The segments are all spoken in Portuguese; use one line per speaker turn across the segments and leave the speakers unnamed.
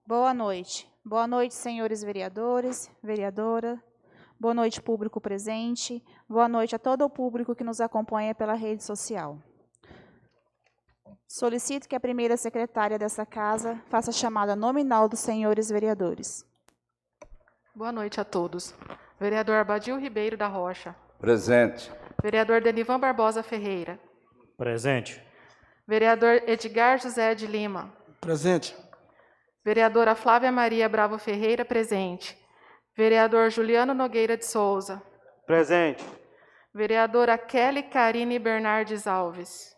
Boa noite. Boa noite, senhores vereadores, vereadora. Boa noite, público presente. Boa noite a todo o público que nos acompanha pela rede social. Solicito que a primeira secretária dessa casa faça a chamada nominal dos senhores vereadores.
Boa noite a todos. Vereador Abadil Ribeiro da Rocha.
Presente.
Vereador Denivan Barbosa Ferreira.
Presente.
Vereador Edgar José de Lima.
Presente.
Vereadora Flávia Maria Bravo Ferreira, presente. Vereador Juliano Nogueira de Souza.
Presente.
Vereadora Kelly Karine Bernardes Alves.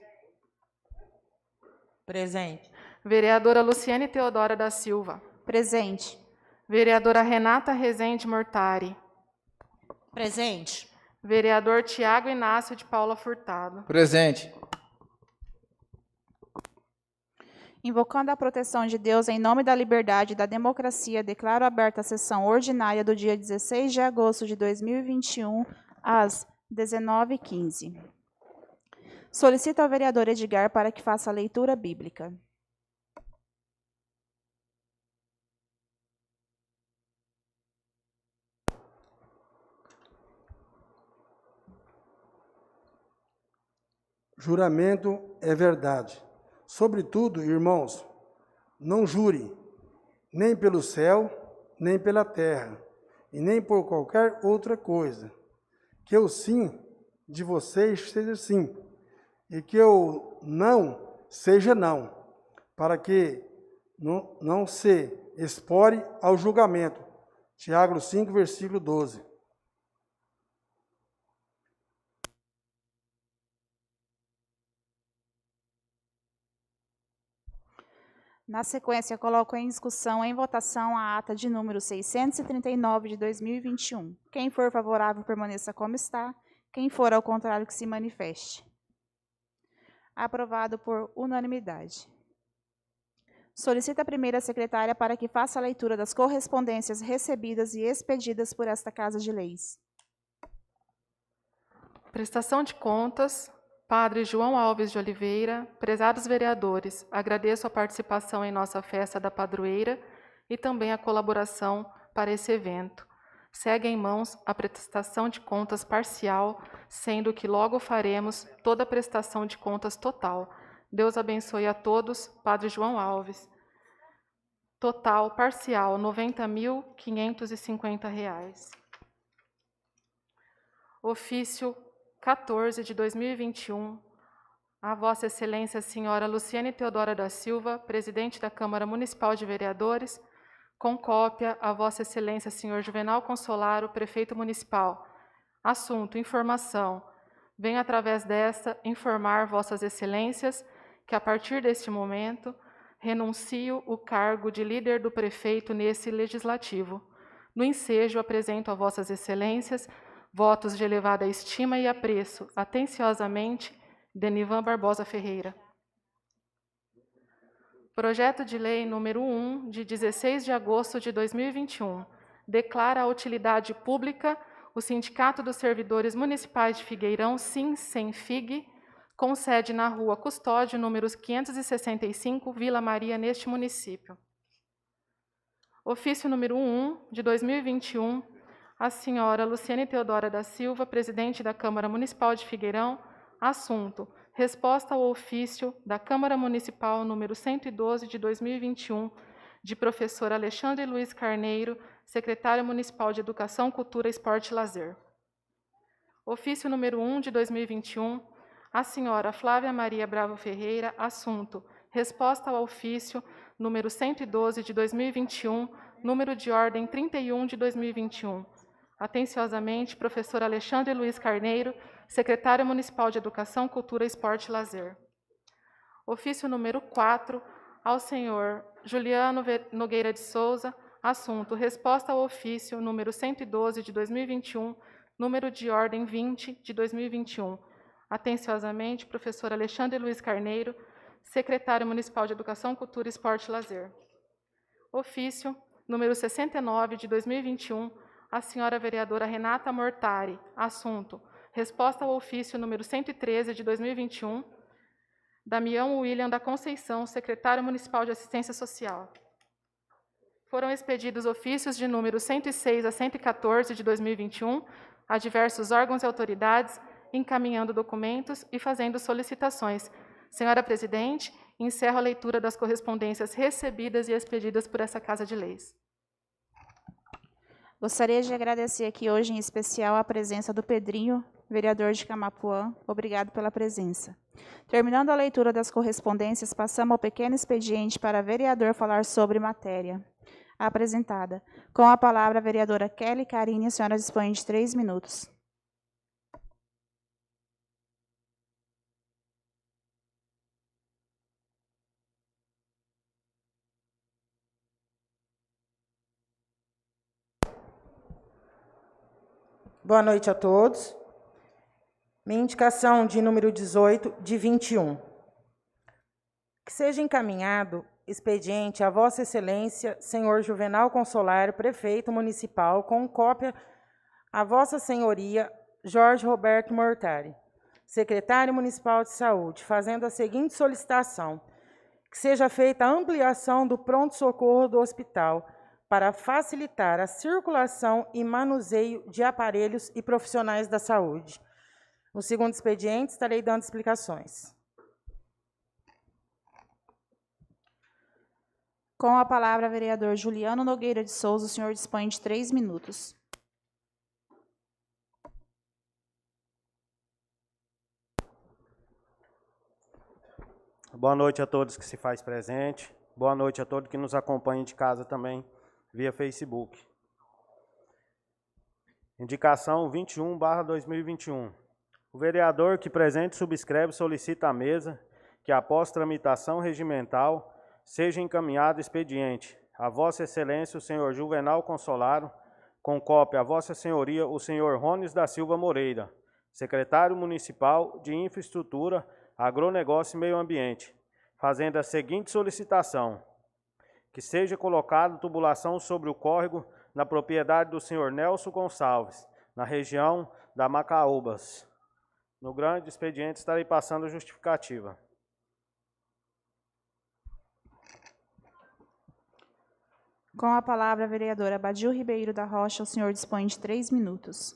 Presente.
Vereadora Luciane Teodora da Silva.
Presente.
Vereadora Renata Rezende Mortari.
Presente.
Vereador Tiago Inácio de Paula Furtado.
Presente.
Invocando a proteção de Deus em nome da liberdade e da democracia, declaro aberta a sessão ordinária do dia 16 de agosto de 2021, às 19h15. Solicito ao vereador Edgar para que faça a leitura bíblica.
Juramento é verdade. Sobretudo, irmãos, não jure, nem pelo céu, nem pela terra, e nem por qualquer outra coisa. Que o sim de vocês seja sim, e que o não seja não, para que não se expore ao julgamento. Tiago 5, versículo 12.
Na sequência, coloco em discussão, em votação, a ata de número 639 de 2021. Quem for favorável, permaneça como está. Quem for ao contrário, que se manifeste. Aprovado por unanimidade. Solicito a primeira secretária para que faça a leitura das correspondências recebidas e expedidas por esta Casa de Leis.
Prestação de contas. Padre João Alves de Oliveira, prezados vereadores, agradeço a participação em nossa festa da padroeira e também a colaboração para esse evento. Segue em mãos a prestação de contas parcial, sendo que logo faremos toda a prestação de contas total. Deus abençoe a todos. Padre João Alves. Total, parcial, R$ 90.550. Ofício 14 de 2021, a Vossa Excelência Senhora Luciane Teodora da Silva, Presidente da Câmara Municipal de Vereadores, com cópia a Vossa Excelência Senhor Juvenal Consolaro, Prefeito Municipal. Assunto: informação. Venho através desta informar Vossas Excelências que a partir deste momento renuncio o cargo de líder do prefeito nesse legislativo. No ensejo apresento a Vossas Excelências votos de elevada estima e apreço. Atenciosamente, Denivan Barbosa Ferreira. Projeto de Lei número 1, de 16 de agosto de 2021, declara a utilidade pública o Sindicato dos Servidores Municipais de Figueirão, SIM-SEM-FIG, com sede na Rua Custódio, números 565, Vila Maria, neste município. Ofício número 1, de 2021, a senhora Luciane Teodora da Silva, presidente da Câmara Municipal de Figueirão, assunto: resposta ao ofício da Câmara Municipal número 112 de 2021, de professor Alexandre Luiz Carneiro, secretário municipal de Educação, Cultura, Esporte e Lazer. Ofício número 1 de 2021, a senhora Flávia Maria Bravo Ferreira, assunto: resposta ao ofício número 112 de 2021, número de ordem 31 de 2021. Atenciosamente, professor Alexandre Luiz Carneiro, secretário municipal de Educação, Cultura, Esporte e Lazer. Ofício número 4, ao senhor Juliano Nogueira de Souza, assunto: resposta ao ofício número 112 de 2021, número de ordem 20, de 2021. Atenciosamente, professor Alexandre Luiz Carneiro, secretário municipal de Educação, Cultura, Esporte e Lazer. Ofício número 69, de 2021, a senhora vereadora Renata Mortari. Assunto: resposta ao ofício número 113, de 2021, Damião William da Conceição, secretário municipal de Assistência Social. Foram expedidos ofícios de número 106 a 114, de 2021, a diversos órgãos e autoridades, encaminhando documentos e fazendo solicitações. Senhora Presidente, encerro a leitura das correspondências recebidas e expedidas por essa Casa de Leis.
Gostaria de agradecer aqui hoje, em especial, a presença do Pedrinho, vereador de Camapuã. Obrigado pela presença. Terminando a leitura das correspondências, passamos ao pequeno expediente para vereador falar sobre matéria apresentada. Com a palavra, a vereadora Kelly Carine, a senhora dispõe de 3 minutos.
Boa noite a todos. Minha indicação de número 18, de 21. Que seja encaminhado expediente a Vossa Excelência, senhor Juvenal Consolaro, prefeito municipal, com cópia a Vossa Senhoria, Jorge Roberto Mortari, secretário municipal de saúde, fazendo a seguinte solicitação: que seja feita a ampliação do pronto-socorro do hospital, para facilitar a circulação e manuseio de aparelhos e profissionais da saúde. No segundo expediente, estarei dando explicações.
Com a palavra, vereador Juliano Nogueira de Souza, o senhor dispõe de 3 minutos.
Boa noite a todos que se faz presente. Boa noite a todos que nos acompanham de casa também, via Facebook. Indicação 21/2021. O vereador que presente subscreve solicita à mesa que, após tramitação regimental, seja encaminhado expediente a Vossa Excelência o senhor Juvenal Consolaro, com cópia a Vossa Senhoria o senhor Rones da Silva Moreira, secretário municipal de Infraestrutura, Agronegócio e Meio Ambiente, fazendo a seguinte solicitação: que seja colocada tubulação sobre o córrego na propriedade do senhor Nelson Gonçalves, na região da Macaúbas. No grande expediente estarei passando a justificativa.
Com a palavra, a vereadora Badil Ribeiro da Rocha, o senhor dispõe de 3 minutos.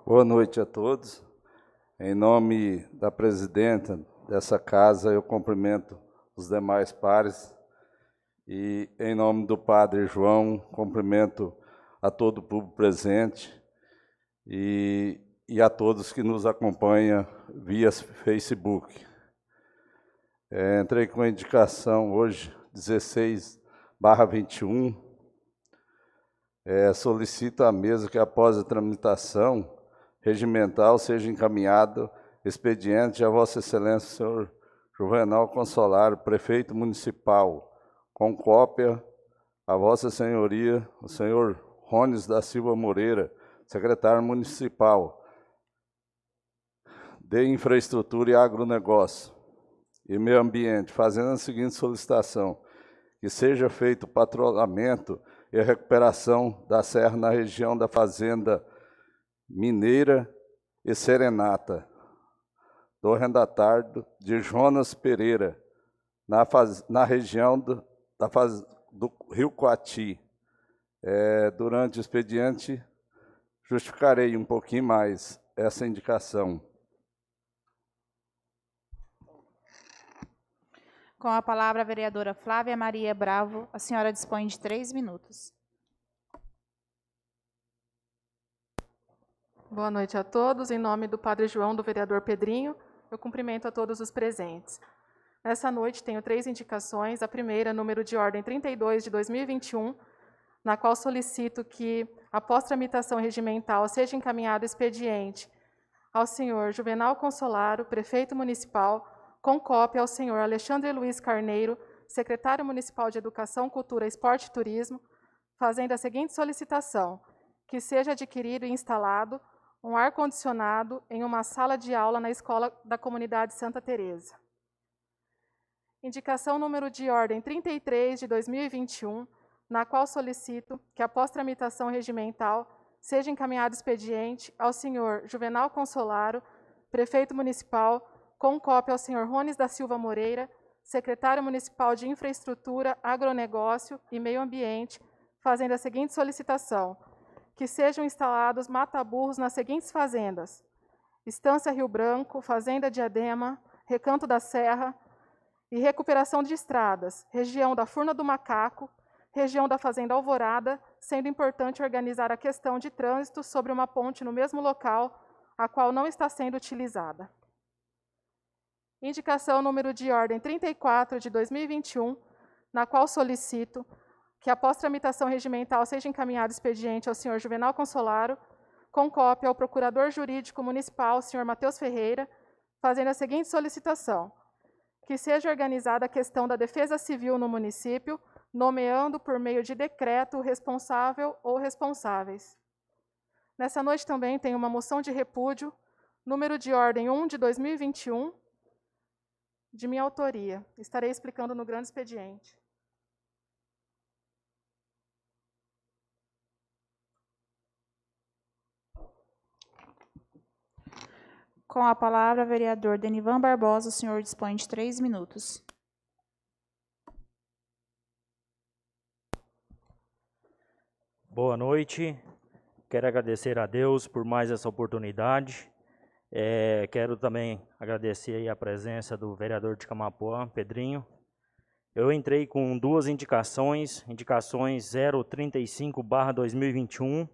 Boa noite a todos. Em nome da presidenta dessa casa, eu cumprimento os demais pares e, em nome do padre João, cumprimento a todo o público presente e a todos que nos acompanham via Facebook. Entrei com a indicação hoje, 16/21. Solicito à mesa que, após a tramitação regimental, seja encaminhado expediente a Vossa Excelência, senhor Juvenal Consolaro, prefeito municipal, com cópia a Vossa Senhoria, o senhor Rones da Silva Moreira, secretário municipal de Infraestrutura e Agronegócio e Meio Ambiente, fazendo a seguinte solicitação: que seja feito o patrulhamento e a recuperação da serra na região da Fazenda Mineira e Serenata, do arrendatário de Jonas Pereira, na região do Rio Coati. Durante o expediente, justificarei um pouquinho mais essa indicação.
Com a palavra, a vereadora Flávia Maria Bravo, a senhora dispõe de 3 minutos.
Boa noite a todos. Em nome do Padre João, do vereador Pedrinho, eu cumprimento a todos os presentes. Nessa noite, tenho 3 indicações. A primeira, número de ordem 32 de 2021, na qual solicito que, após tramitação regimental, seja encaminhado expediente ao senhor Juvenal Consolaro, prefeito municipal, com cópia ao senhor Alexandre Luiz Carneiro, secretário municipal de Educação, Cultura, Esporte e Turismo, fazendo a seguinte solicitação: que seja adquirido e instalado um ar-condicionado em uma sala de aula na escola da comunidade Santa Teresa. Indicação número de ordem 33 de 2021, na qual solicito que, após tramitação regimental, seja encaminhado expediente ao senhor Juvenal Consolaro, prefeito municipal, com cópia ao senhor Rones da Silva Moreira, secretário municipal de Infraestrutura, Agronegócio e Meio Ambiente, fazendo a seguinte solicitação: que sejam instalados mata-burros nas seguintes fazendas: Estância Rio Branco, Fazenda Diadema, Recanto da Serra, e recuperação de estradas, região da Furna do Macaco, região da Fazenda Alvorada, sendo importante organizar a questão de trânsito sobre uma ponte no mesmo local, a qual não está sendo utilizada. Indicação número de ordem 34 de 2021, na qual solicito que, após tramitação regimental, seja encaminhado expediente ao senhor Juvenal Consolaro, com cópia ao procurador jurídico municipal, senhor Matheus Ferreira, fazendo a seguinte solicitação: que seja organizada a questão da defesa civil no município, nomeando por meio de decreto o responsável ou responsáveis. Nessa noite também tem uma moção de repúdio, número de ordem 1 de 2021, de minha autoria. Estarei explicando no grande expediente.
Com a palavra, vereador Denivan Barbosa, o senhor dispõe de 3 minutos.
Boa noite. Quero agradecer a Deus por mais essa oportunidade. Quero também agradecer aí a presença do vereador de Camapuã, Pedrinho. Eu entrei com 2 indicações 035/2021,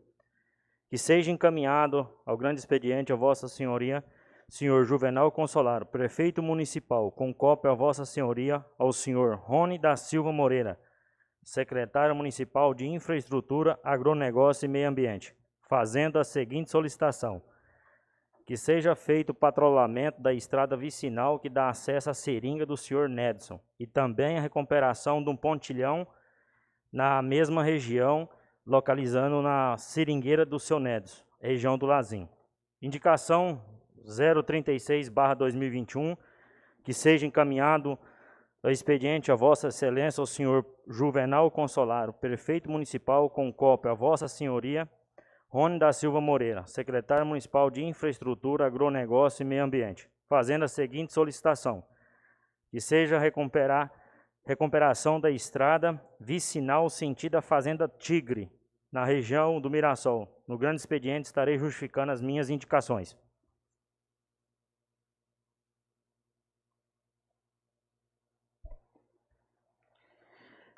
que seja encaminhado ao grande expediente a Vossa Senhoria, senhor Juvenal Consolaro, prefeito municipal, com cópia a Vossa Senhoria, ao senhor Rony da Silva Moreira, secretário municipal de Infraestrutura, Agronegócio e Meio Ambiente, fazendo a seguinte solicitação: que seja feito o patrulhamento da estrada vicinal que dá acesso à seringa do senhor Nedson, e também a recuperação de um pontilhão na mesma região, localizando na seringueira do seu Nedson, região do Lazim. Indicação 036/2021, que seja encaminhado o expediente a Vossa Excelência, o senhor Juvenal Consolaro, prefeito municipal, com cópia a Vossa Senhoria, Rony da Silva Moreira, secretário municipal de Infraestrutura, Agronegócio e Meio Ambiente, fazendo a seguinte solicitação: que seja recuperação da estrada vicinal sentido a Fazenda Tigre, na região do Mirassol. No grande expediente estarei justificando as minhas indicações.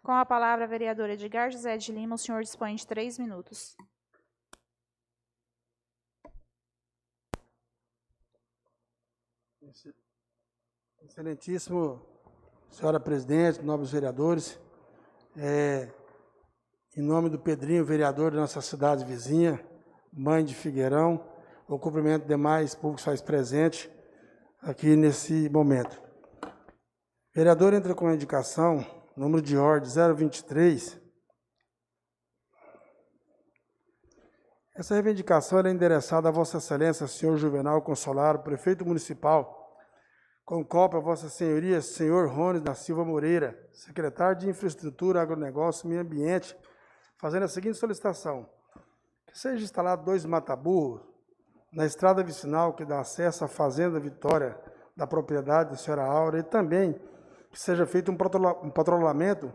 Com a palavra, vereador Edgar José de Lima, o senhor dispõe de 3 minutos.
Excelentíssimo senhora presidente, nobres vereadores, em nome do Pedrinho, vereador da nossa cidade vizinha, mãe de Figueirão, eu cumprimento demais públicos que faz presente aqui nesse momento. O vereador entra com a indicação, número de ordem 023. Essa reivindicação é endereçada a Vossa Excelência, senhor Juvenal Consolaro, prefeito municipal, com cópia a Vossa Senhoria, senhor Rony da Silva Moreira, secretário de Infraestrutura, Agronegócio e Meio Ambiente, fazendo a seguinte solicitação: que seja instalado 2 mata-burros na estrada vicinal que dá acesso à Fazenda Vitória, da propriedade da senhora Aura, e também que seja feito um patrulhamento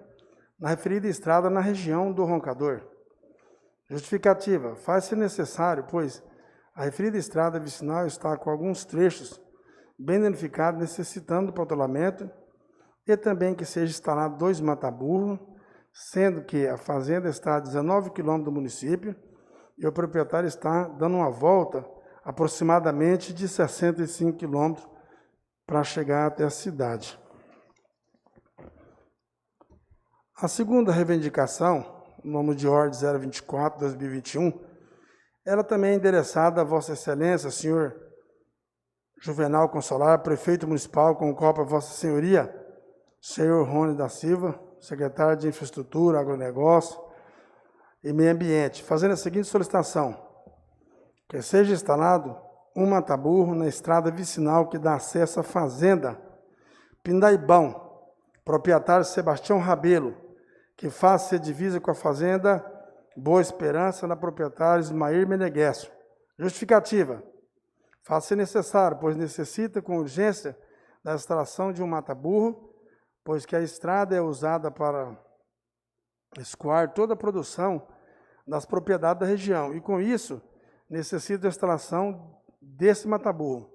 na referida estrada na região do Roncador. Justificativa: faz-se necessário, pois a referida estrada vicinal está com alguns trechos bem danificados, necessitando patrulhamento, e também que seja instalado 2 mata-burros, sendo que a fazenda está a 19 quilômetros do município e o proprietário está dando uma volta aproximadamente de 65 quilômetros para chegar até a cidade. A segunda reivindicação, nome de ordem 024/2021, ela também é endereçada a Vossa Excelência, senhor Juvenal Consolaro, prefeito municipal, com cópia a Vossa Senhoria, senhor Rony da Silva, secretário de Infraestrutura, Agronegócio e Meio Ambiente, fazendo a seguinte solicitação: que seja instalado um mata-burro na estrada vicinal que dá acesso à fazenda Pindaibão, proprietário Sebastião Rabelo, que faça divisa com a fazenda Boa Esperança, na proprietária Ismair Meneghel. Justificativa: faça necessário, pois necessita com urgência da instalação de um mata-burro, pois que a estrada é usada para escoar toda a produção das propriedades da região, e com isso necessita da instalação desse mata-burro.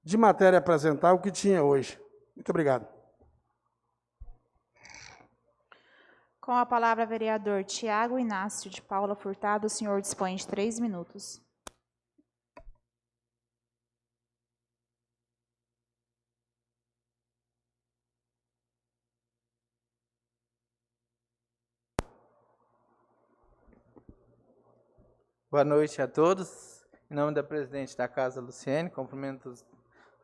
De matéria a apresentar o que tinha hoje. Muito obrigado.
Com a palavra, vereador Tiago Inácio de Paula Furtado, o senhor dispõe de 3 minutos.
Boa noite a todos. Em nome da presidente da Casa, Luciene, cumprimento os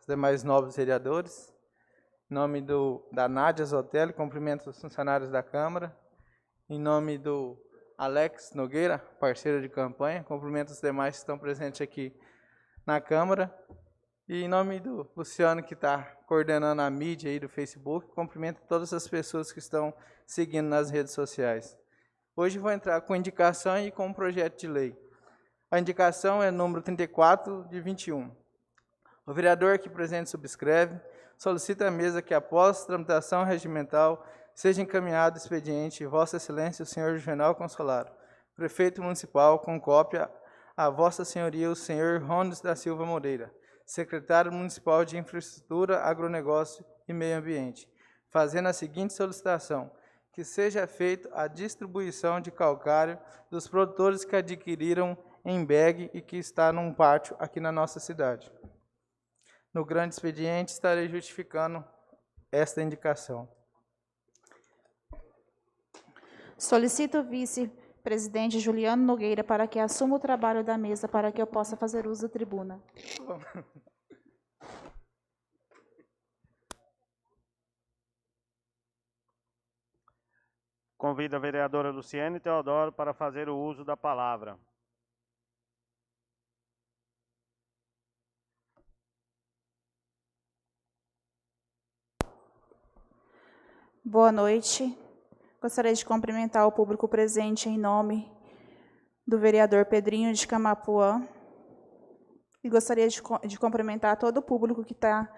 demais nobres vereadores. Em nome da Nádia Zotelli, cumprimento os funcionários da Câmara. Em nome do Alex Nogueira, parceiro de campanha, cumprimento os demais que estão presentes aqui na Câmara. E em nome do Luciano, que está coordenando a mídia aí do Facebook, cumprimento todas as pessoas que estão seguindo nas redes sociais. Hoje vou entrar com indicação e com um projeto de lei. A indicação é número 34 de 21. O vereador aqui presente subscreve, solicita à mesa que, após tramitação regimental, seja encaminhado o expediente Vossa Excelência o senhor Juvenal Consolaro, prefeito municipal, com cópia a Vossa Senhoria o senhor Rony da Silva Moreira, secretário municipal de Infraestrutura, Agronegócio e Meio Ambiente, fazendo a seguinte solicitação: que seja feita a distribuição de calcário dos produtores que adquiriram em bag e que está num pátio aqui na nossa cidade. No grande expediente, estarei justificando esta indicação.
Solicito o vice-presidente Juliano Nogueira para que assuma o trabalho da mesa para que eu possa fazer uso da tribuna.
Convido a vereadora Luciene Teodoro para fazer o uso da palavra.
Boa noite. Gostaria de cumprimentar o público presente em nome do vereador Pedrinho de Camapuã. E gostaria de cumprimentar todo o público que está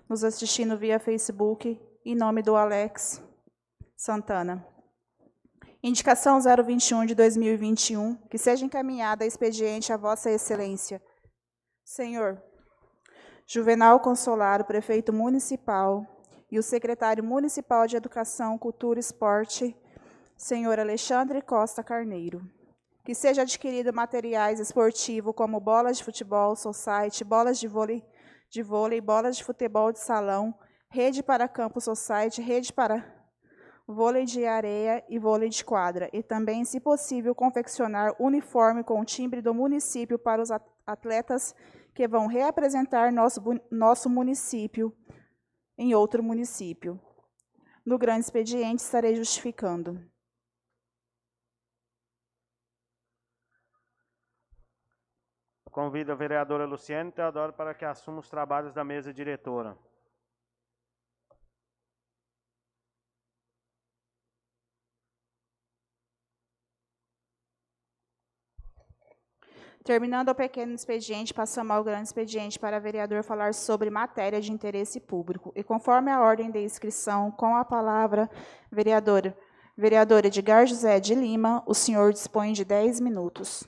nos assistindo via Facebook, em nome do Alex Santana. Indicação 021 de 2021, que seja encaminhada a expediente a Vossa Excelência, senhor Juvenal Consolaro, prefeito municipal, e o secretário municipal de Educação, Cultura e Esporte, senhor Alexandre Costa Carneiro. Que seja adquirido materiais esportivos como bolas de futebol, society, bolas de vôlei, bolas de futebol de salão, rede para campo society, rede para vôlei de areia e vôlei de quadra. E também, se possível, confeccionar uniforme com o timbre do município para os atletas que vão reapresentar nosso município em outro município. No grande expediente, estarei justificando.
Convido a vereadora Luciene Teodoro para que assuma os trabalhos da mesa diretora.
Terminando o pequeno expediente, passamos ao grande expediente para o vereador falar sobre matéria de interesse público. E conforme a ordem de inscrição, com a palavra, vereador Edgar José de Lima, o senhor dispõe de 10 minutos.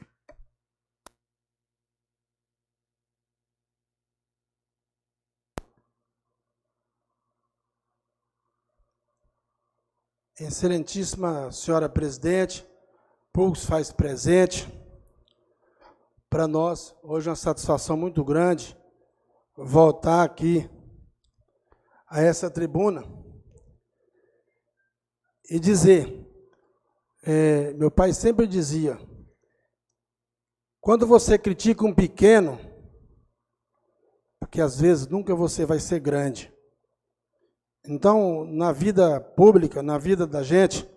Excelentíssima senhora presidente, público se faz presente. Para nós, hoje é uma satisfação muito grande voltar aqui a essa tribuna e dizer, meu pai sempre dizia, quando você critica um pequeno, porque às vezes nunca você vai ser grande, Então, na vida pública, na vida da gente,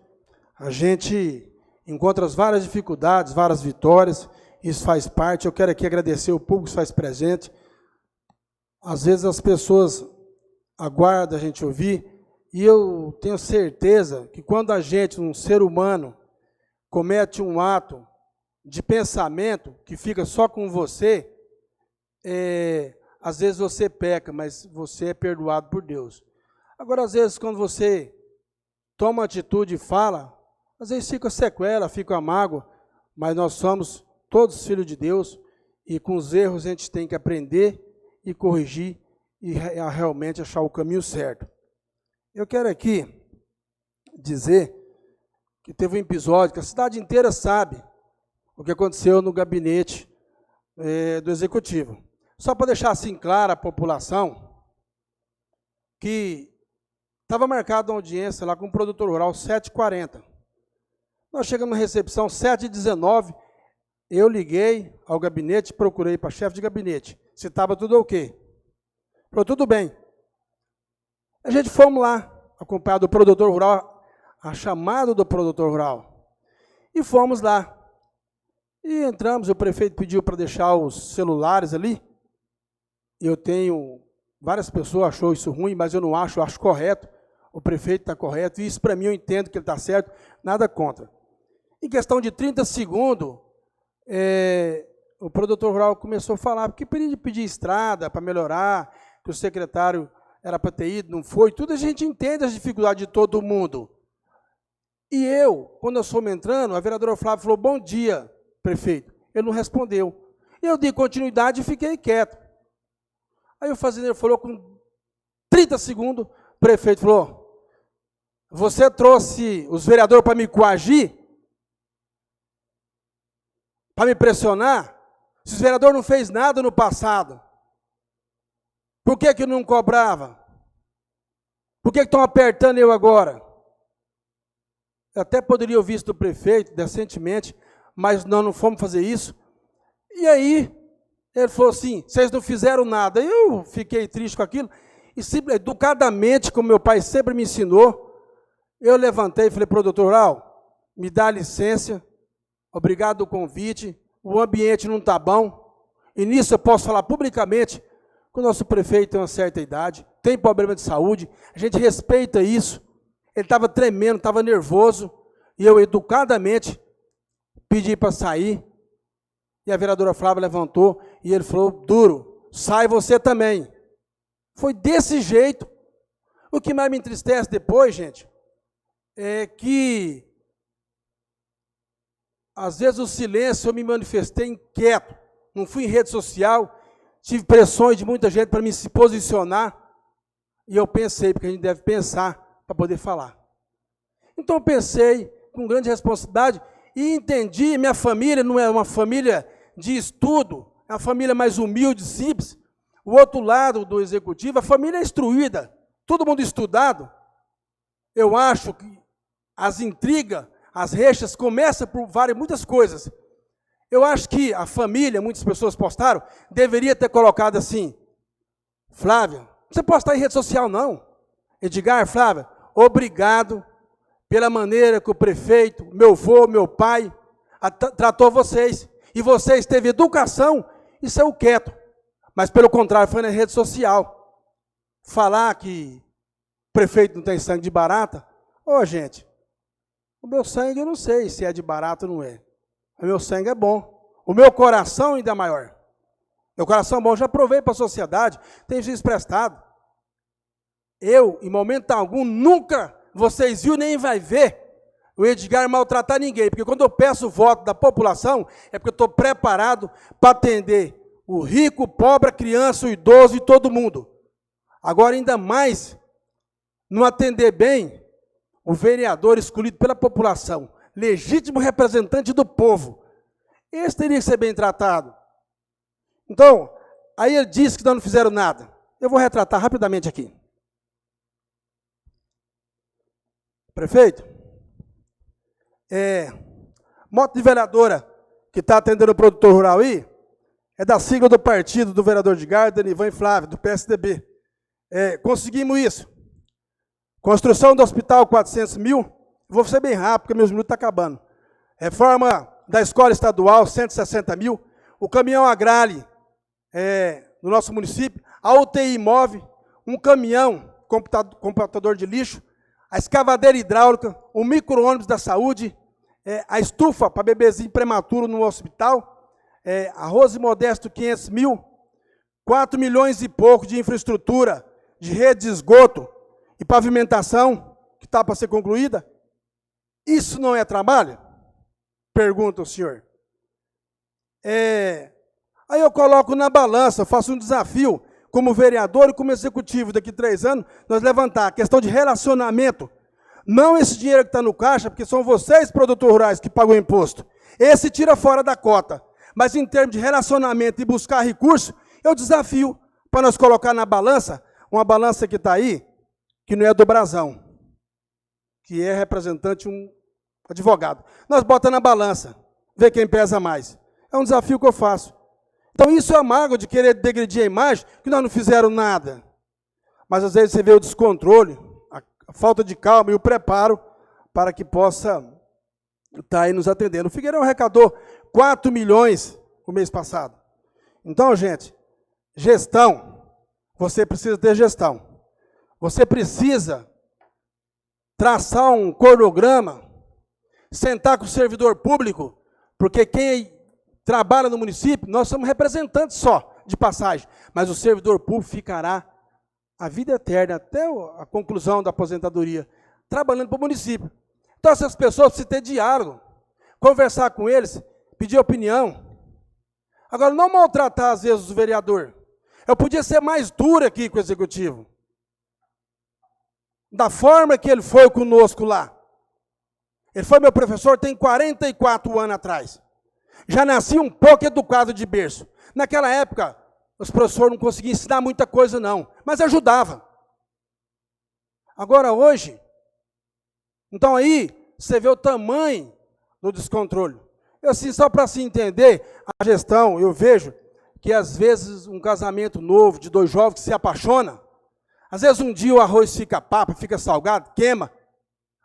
a gente encontra várias dificuldades, várias vitórias, isso faz parte. Eu quero aqui agradecer o público que se faz presente. Às vezes as pessoas aguardam a gente ouvir, e eu tenho certeza que quando a gente, um ser humano, comete um ato de pensamento que fica só com você, às vezes você peca, mas você é perdoado por Deus. Agora, às vezes, quando você toma atitude e fala, às vezes fica sequela, fica mágoa, mas nós somos todos filhos de Deus, e com os erros a gente tem que aprender e corrigir e realmente achar o caminho certo. Eu quero aqui dizer que teve um episódio que a cidade inteira sabe o que aconteceu no gabinete do Executivo. Só para deixar assim claro à população que estava marcada uma audiência lá com o produtor rural 7h40. Nós chegamos na recepção 7h19, eu liguei ao gabinete, procurei para chefe de gabinete, se estava tudo ok. Falou, tudo bem. A gente fomos lá, acompanhado do produtor rural, a chamada do produtor rural. E fomos lá. E entramos, o prefeito pediu para deixar os celulares ali. Eu tenho, várias pessoas achou isso ruim, mas eu não acho, eu acho correto. O prefeito está correto, e isso para mim eu entendo que ele está certo, nada contra. Em questão de 30 segundos, o produtor rural começou a falar, porque pedir estrada para melhorar, que o secretário era para ter ido, não foi, tudo a gente entende as dificuldades de todo mundo. E eu, quando eu fomos entrando, a vereadora Flávia falou, bom dia, prefeito. Ele não respondeu. Eu dei continuidade e fiquei quieto. Aí o fazendeiro falou com 30 segundos, o prefeito falou, você trouxe os vereadores para me coagir? Para me pressionar? Se os vereadores não fez nada no passado, por que não cobrava? Por que estão apertando eu agora? Eu até poderia ouvir isso do prefeito, decentemente, mas nós não fomos fazer isso. E aí, ele falou assim, vocês não fizeram nada. Eu fiquei triste com aquilo, e educadamente, como meu pai sempre me ensinou, eu levantei e falei, produtor rural, me dá licença, obrigado do convite, o ambiente não está bom, e nisso eu posso falar publicamente que o nosso prefeito tem uma certa idade, tem problema de saúde, a gente respeita isso. Ele estava tremendo, estava nervoso, e eu educadamente pedi para sair, e a vereadora Flávia levantou, e ele falou, duro, sai você também. Foi desse jeito. O que mais me entristece depois, gente, é que, às vezes, o silêncio eu me manifestei inquieto, não fui em rede social, tive pressões de muita gente para me se posicionar, e eu pensei, porque a gente deve pensar para poder falar. Então eu pensei, com grande responsabilidade, e entendi, minha família não é uma família de estudo, é uma família mais humilde, simples. O outro lado do executivo, a família é instruída, todo mundo estudado. Eu acho que as intrigas, as rixas começam por muitas coisas. Eu acho que a família, muitas pessoas postaram, deveria ter colocado assim, Flávia, não precisa postar em rede social não. Edgar, Flávia, obrigado pela maneira que o prefeito, meu avô, meu pai, tratou vocês. E vocês teve educação e saiu quieto. Mas, pelo contrário, foi na rede social. Falar que o prefeito não tem sangue de barata. Ô, gente, o meu sangue eu não sei se é de barata ou não é. O meu sangue é bom. O meu coração ainda é maior. Meu coração é bom, já provei para a sociedade, tenho isso prestado. Eu, em momento algum, nunca vocês viram nem vai ver o Edgar maltratar ninguém, porque quando eu peço o voto da população, é porque eu estou preparado para atender o rico, o pobre, a criança, o idoso e todo mundo. Agora, ainda mais, não atender bem o vereador escolhido pela população, legítimo representante do povo. Esse teria que ser bem tratado. Então, aí ele disse que nós não fizeram nada. Eu vou retratar rapidamente aqui. Prefeito, moto de vereadora que está atendendo o produtor rural aí, é da sigla do partido do vereador Edgar, Danivan e Flávio, do PSDB. Conseguimos isso. Construção do hospital, 400 mil. Vou ser bem rápido, porque meus minutos estão acabando. Reforma da escola estadual, 160 mil. O caminhão Agrale, no nosso município. A UTI móvel, um caminhão, computador de lixo. A escavadeira hidráulica, o micro-ônibus da saúde. A estufa para bebezinho prematuro no hospital. Arroz Modesto, 500 mil. 4 milhões e pouco de infraestrutura, de rede de esgoto e pavimentação, que está para ser concluída. Isso não é trabalho? Pergunta o senhor. Aí eu coloco na balança, faço um desafio, como vereador e como executivo, daqui 3 anos, nós levantar a questão de relacionamento. Não esse dinheiro que está no caixa, porque são vocês, produtores rurais, que pagam o imposto. Esse tira fora da cota. Mas em termos de relacionamento e buscar recurso, eu desafio para nós colocar na balança, uma balança que está aí, que não é do Brasão, que é representante, um advogado. Nós botamos na balança, ver quem pesa mais. É um desafio que eu faço. Então isso é amargo de querer degredir a imagem, que nós não fizeram nada. Mas às vezes você vê o descontrole, a falta de calma e o preparo para que possa estar aí nos atendendo. O Figueirão arrecadou 4 milhões no mês passado. Então, gente, gestão, você precisa ter gestão. Você precisa traçar um cronograma, sentar com o servidor público, porque quem trabalha no município, nós somos representantes só, de passagem, mas o servidor público ficará a vida eterna, até a conclusão da aposentadoria, trabalhando para o município. Então, essas pessoas precisam ter diálogo, conversar com eles, pedir opinião. Agora, não maltratar, às vezes, o vereador. Eu podia ser mais duro aqui com o executivo. Da forma que ele foi conosco lá. Ele foi meu professor tem 44 anos atrás. Já nasci um pouco educado de berço. Naquela época, os professores não conseguiam ensinar muita coisa, não. Mas ajudava. Agora, hoje, então aí, você vê o tamanho do descontrole. Eu, assim, só para se entender, a gestão, eu vejo que, às vezes, um casamento novo, de 2 jovens que se apaixonam, às vezes um dia o arroz fica papa, fica salgado, queima,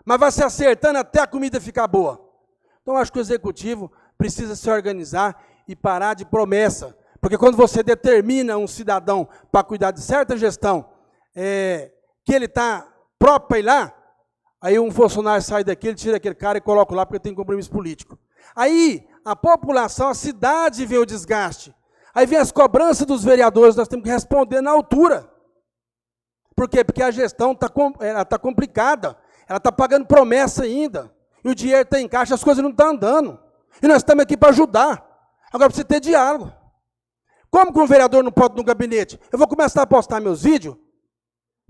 mas vai se acertando até a comida ficar boa. Então, acho que o executivo precisa se organizar e parar de promessa. Porque quando você determina um cidadão para cuidar de certa gestão, que ele está próprio para ir lá, aí um funcionário sai daqui, ele tira aquele cara e coloca lá porque tem compromisso político. Aí, a população, a cidade vê o desgaste. Aí vem as cobranças dos vereadores, nós temos que responder na altura. Por quê? Porque a gestão está complicada. Ela está pagando promessa ainda. E o dinheiro está em caixa, as coisas não estão andando. E nós estamos aqui para ajudar. Agora precisa ter diálogo. Como que um vereador não pode ir no gabinete? Eu vou começar a postar meus vídeos,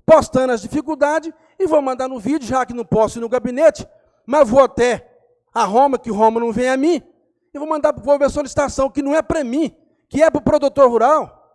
postando as dificuldades, e vou mandar no vídeo, já que não posso ir no gabinete, mas vou até a Roma, que Roma não vem a mim, e vou mandar para o povo a solicitação, que não é para mim, que é para o produtor rural.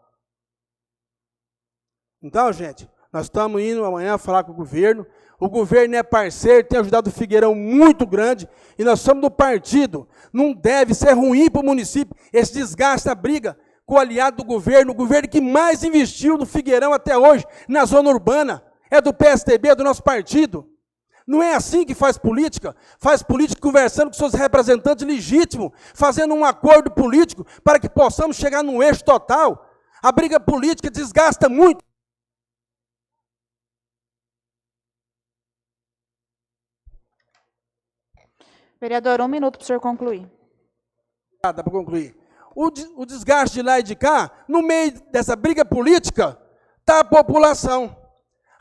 Então, gente, nós estamos indo amanhã falar com o governo é parceiro, tem ajudado o Figueirão muito grande, e nós somos do partido, não deve ser ruim para o município, esse desgaste, a briga com o aliado do governo, o governo que mais investiu no Figueirão até hoje, na zona urbana, é do PSDB, é do nosso partido. Não é assim que faz política conversando com seus representantes legítimos, fazendo um acordo político para que possamos chegar num eixo total. A briga política desgasta muito.
Vereador, 1 minuto para o senhor concluir.
Dá para concluir. O desgaste de lá e de cá, no meio dessa briga política, está a população.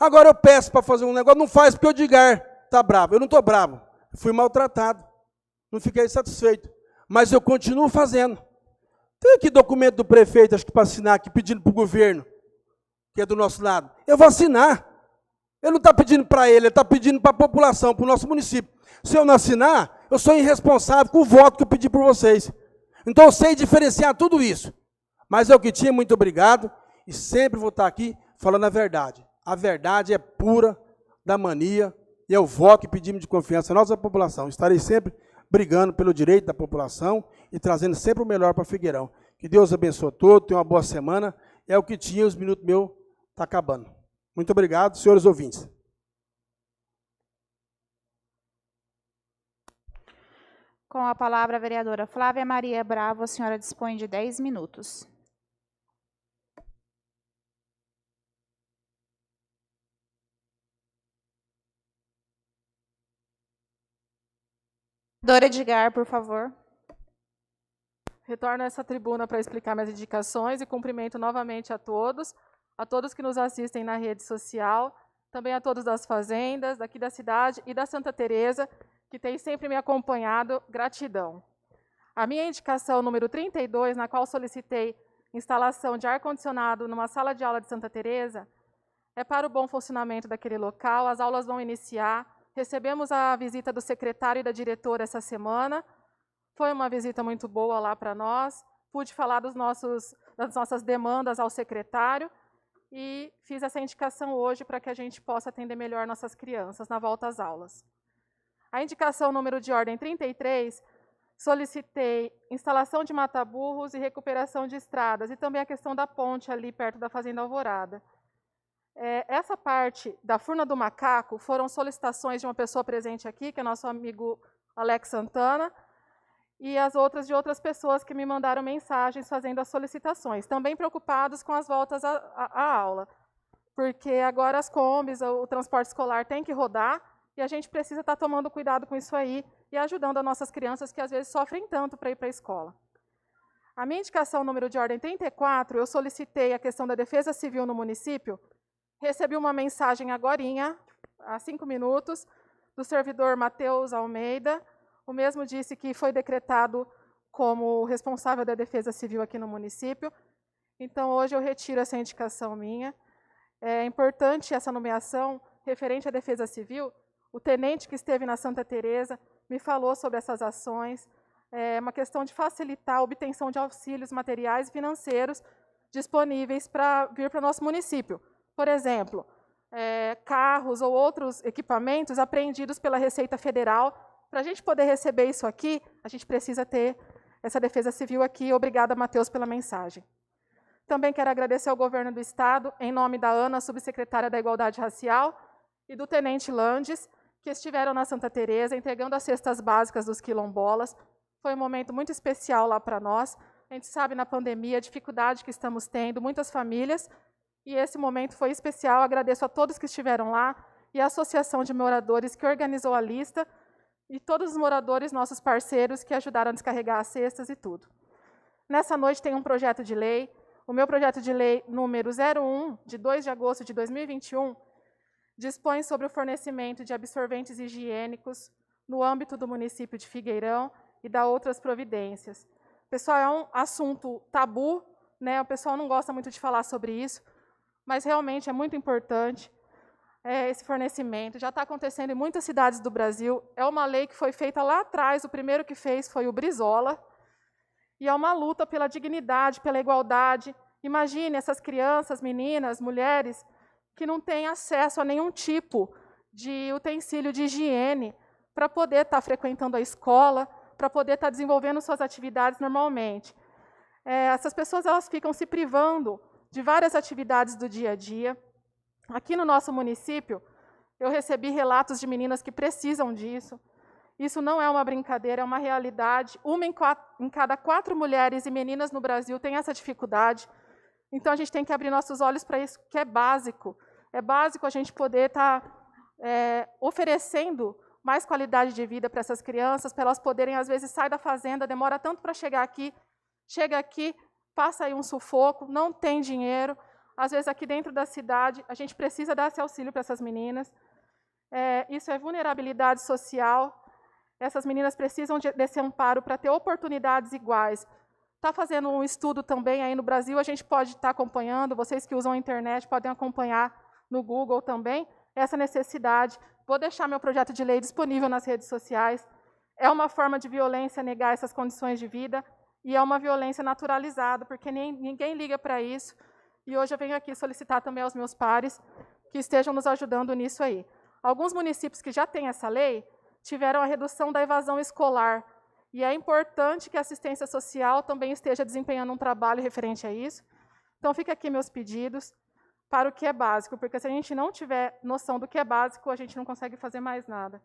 Agora eu peço para fazer um negócio, não faz porque o Edgar está bravo. Eu não estou bravo, fui maltratado, não fiquei satisfeito, mas eu continuo fazendo. Tem aqui documento do prefeito, acho que para assinar aqui, pedindo para o governo, que é do nosso lado. Eu vou assinar. Ele não está pedindo para ele está pedindo para a população, para o nosso município. Se eu não assinar, eu sou irresponsável com o voto que eu pedi por vocês. Então eu sei diferenciar tudo isso. Mas é o que tinha, muito obrigado. E sempre vou estar aqui falando a verdade. A verdade é pura da mania e é o voto que pedimos de confiança à nossa população. Estarei sempre brigando pelo direito da população e trazendo sempre o melhor para Figueirão. Que Deus abençoe todos, tenha uma boa semana. É o que tinha, os minutos meus estão acabando. Muito obrigado, senhores ouvintes.
Com a palavra a vereadora Flávia Maria Bravo, a senhora dispõe de 10 minutos. Vereador Edgar, por favor.
Retorno a essa tribuna para explicar minhas indicações e cumprimento novamente a todos que nos assistem na rede social, também a todos das fazendas, daqui da cidade e da Santa Teresa, que tem sempre me acompanhado. Gratidão. A minha indicação número 32, na qual solicitei instalação de ar-condicionado numa sala de aula de Santa Teresa, é para o bom funcionamento daquele local. As aulas vão iniciar. Recebemos a visita do secretário e da diretora essa semana. Foi uma visita muito boa lá para nós. Pude falar das nossas demandas ao secretário e fiz essa indicação hoje para que a gente possa atender melhor nossas crianças na volta às aulas. A indicação número de ordem 33, solicitei instalação de mata-burros e recuperação de estradas, e também a questão da ponte ali perto da Fazenda Alvorada. Essa parte da Furna do Macaco foram solicitações de uma pessoa presente aqui, que é nosso amigo Alex Santana, e as outras de outras pessoas que me mandaram mensagens fazendo as solicitações, também preocupados com as voltas à aula, porque agora as combis, o transporte escolar tem que rodar, e a gente precisa estar tomando cuidado com isso aí e ajudando as nossas crianças que às vezes sofrem tanto para ir para a escola. A minha indicação número de ordem 34, eu solicitei a questão da defesa civil no município. Recebi uma mensagem agorinha, há 5 minutos, do servidor Matheus Almeida. O mesmo disse que foi decretado como responsável da defesa civil aqui no município. Então, hoje eu retiro essa indicação minha. É importante essa nomeação referente à defesa civil. O tenente que esteve na Santa Teresa me falou sobre essas ações. É uma questão de facilitar a obtenção de auxílios materiais e financeiros disponíveis para vir para o nosso município. Por exemplo, carros ou outros equipamentos apreendidos pela Receita Federal. Para a gente poder receber isso aqui, a gente precisa ter essa defesa civil aqui. Obrigada, Matheus, pela mensagem. Também quero agradecer ao governo do Estado, em nome da Ana, subsecretária da Igualdade Racial, e do tenente Landes, que estiveram na Santa Teresa, entregando as cestas básicas dos quilombolas. Foi um momento muito especial lá para nós. A gente sabe, na pandemia, a dificuldade que estamos tendo, muitas famílias, e esse momento foi especial. Agradeço a todos que estiveram lá, e a Associação de Moradores que organizou a lista, e todos os moradores, nossos parceiros, que ajudaram a descarregar as cestas e tudo. Nessa noite tem um projeto de lei, o meu projeto de lei número 01, de 2 de agosto de 2021, dispõe sobre o fornecimento de absorventes higiênicos no âmbito do município de Figueirão e dá outras providências. Pessoal, é um assunto tabu, né? O pessoal não gosta muito de falar sobre isso, mas realmente é muito importante esse fornecimento. Já está acontecendo em muitas cidades do Brasil. É uma lei que foi feita lá atrás, o primeiro que fez foi o Brizola, e é uma luta pela dignidade, pela igualdade. Imagine essas crianças, meninas, mulheres, que não têm acesso a nenhum tipo de utensílio de higiene para poder estar frequentando a escola, para poder estar desenvolvendo suas atividades normalmente. Essas pessoas elas ficam se privando de várias atividades do dia a dia. Aqui no nosso município, eu recebi relatos de meninas que precisam disso. Isso não é uma brincadeira, é uma realidade. Uma em cada 4 mulheres e meninas no Brasil tem essa dificuldade. Então, a gente tem que abrir nossos olhos para isso, que é básico. É básico a gente poder estar oferecendo mais qualidade de vida para essas crianças, para elas poderem, às vezes, sair da fazenda, demora tanto para chegar aqui, chega aqui, passa aí um sufoco, não tem dinheiro. Às vezes, aqui dentro da cidade, a gente precisa dar esse auxílio para essas meninas. Isso é vulnerabilidade social. Essas meninas precisam desse amparo para ter oportunidades iguais. Está fazendo um estudo também aí no Brasil, a gente pode estar acompanhando, vocês que usam a internet podem acompanhar no Google também essa necessidade. Vou deixar meu projeto de lei disponível nas redes sociais. É uma forma de violência negar essas condições de vida, e é uma violência naturalizada, porque ninguém liga para isso. E hoje eu venho aqui solicitar também aos meus pares que estejam nos ajudando nisso aí. Alguns municípios que já têm essa lei tiveram a redução da evasão escolar, e é importante que a assistência social também esteja desempenhando um trabalho referente a isso. Então, fica aqui meus pedidos para o que é básico, porque se a gente não tiver noção do que é básico, a gente não consegue fazer mais nada.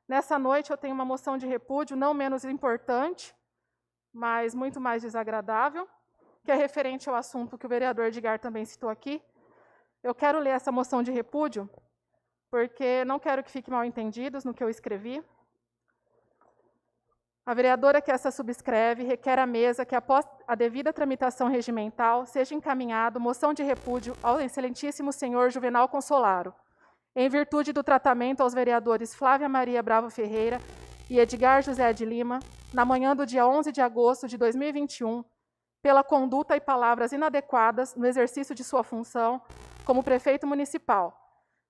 Nessa noite eu tenho uma moção de repúdio não menos importante, mas muito mais desagradável, que é referente ao assunto que o vereador Edgar também citou aqui. Eu quero ler essa moção de repúdio, porque não quero que fiquem mal entendidos no que eu escrevi. A vereadora que essa subscreve requer à mesa que, após a devida tramitação regimental, seja encaminhado moção de repúdio ao excelentíssimo senhor Juvenal Consolaro, em virtude do tratamento aos vereadores Flávia Maria Bravo Ferreira e Edgar José de Lima, na manhã do dia 11 de agosto de 2021, pela conduta e palavras inadequadas no exercício de sua função como prefeito municipal,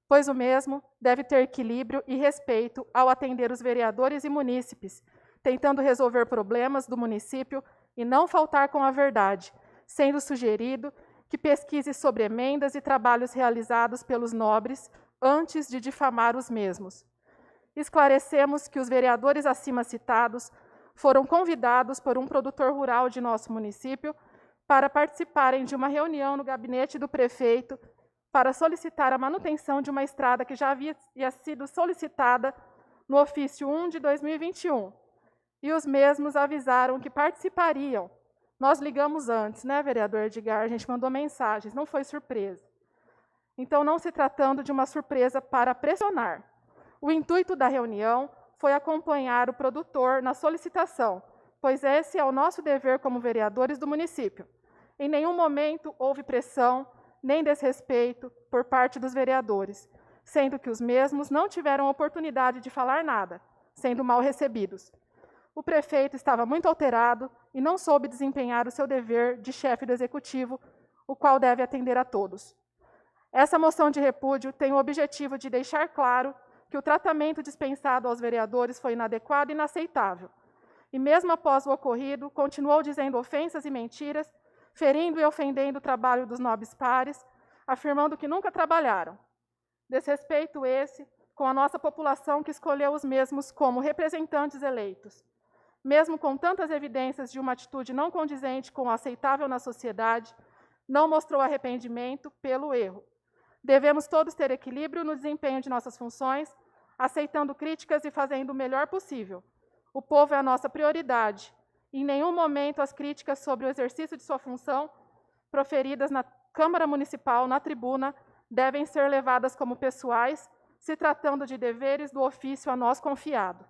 pois o mesmo deve ter equilíbrio e respeito ao atender os vereadores e munícipes, tentando resolver problemas do município e não faltar com a verdade, sendo sugerido que pesquise sobre emendas e trabalhos realizados pelos nobres antes de difamar os mesmos. Esclarecemos que os vereadores acima citados foram convidados por um produtor rural de nosso município para participarem de uma reunião no gabinete do prefeito para solicitar a manutenção de uma estrada que já havia sido solicitada no ofício 1 de 2021. E os mesmos avisaram que participariam. Nós ligamos antes, né, vereador Edgar? A gente mandou mensagens, não foi surpresa. Então, não se tratando de uma surpresa para pressionar. O intuito da reunião foi acompanhar o produtor na solicitação, pois esse é o nosso dever como vereadores do município. Em nenhum momento houve pressão, nem desrespeito por parte dos vereadores, sendo que os mesmos não tiveram oportunidade de falar nada, sendo mal recebidos. O prefeito estava muito alterado e não soube desempenhar o seu dever de chefe do executivo, o qual deve atender a todos. Essa moção de repúdio tem o objetivo de deixar claro que o tratamento dispensado aos vereadores foi inadequado e inaceitável. E mesmo após o ocorrido, continuou dizendo ofensas e mentiras, ferindo e ofendendo o trabalho dos nobres pares, afirmando que nunca trabalharam. Desrespeito esse com a nossa população que escolheu os mesmos como representantes eleitos. Mesmo com tantas evidências de uma atitude não condizente com o aceitável na sociedade, não mostrou arrependimento pelo erro. Devemos todos ter equilíbrio no desempenho de nossas funções, aceitando críticas e fazendo o melhor possível. O povo é a nossa prioridade. Em nenhum momento as críticas sobre o exercício de sua função, proferidas na Câmara Municipal, na tribuna, devem ser levadas como pessoais, se tratando de deveres do ofício a nós confiado.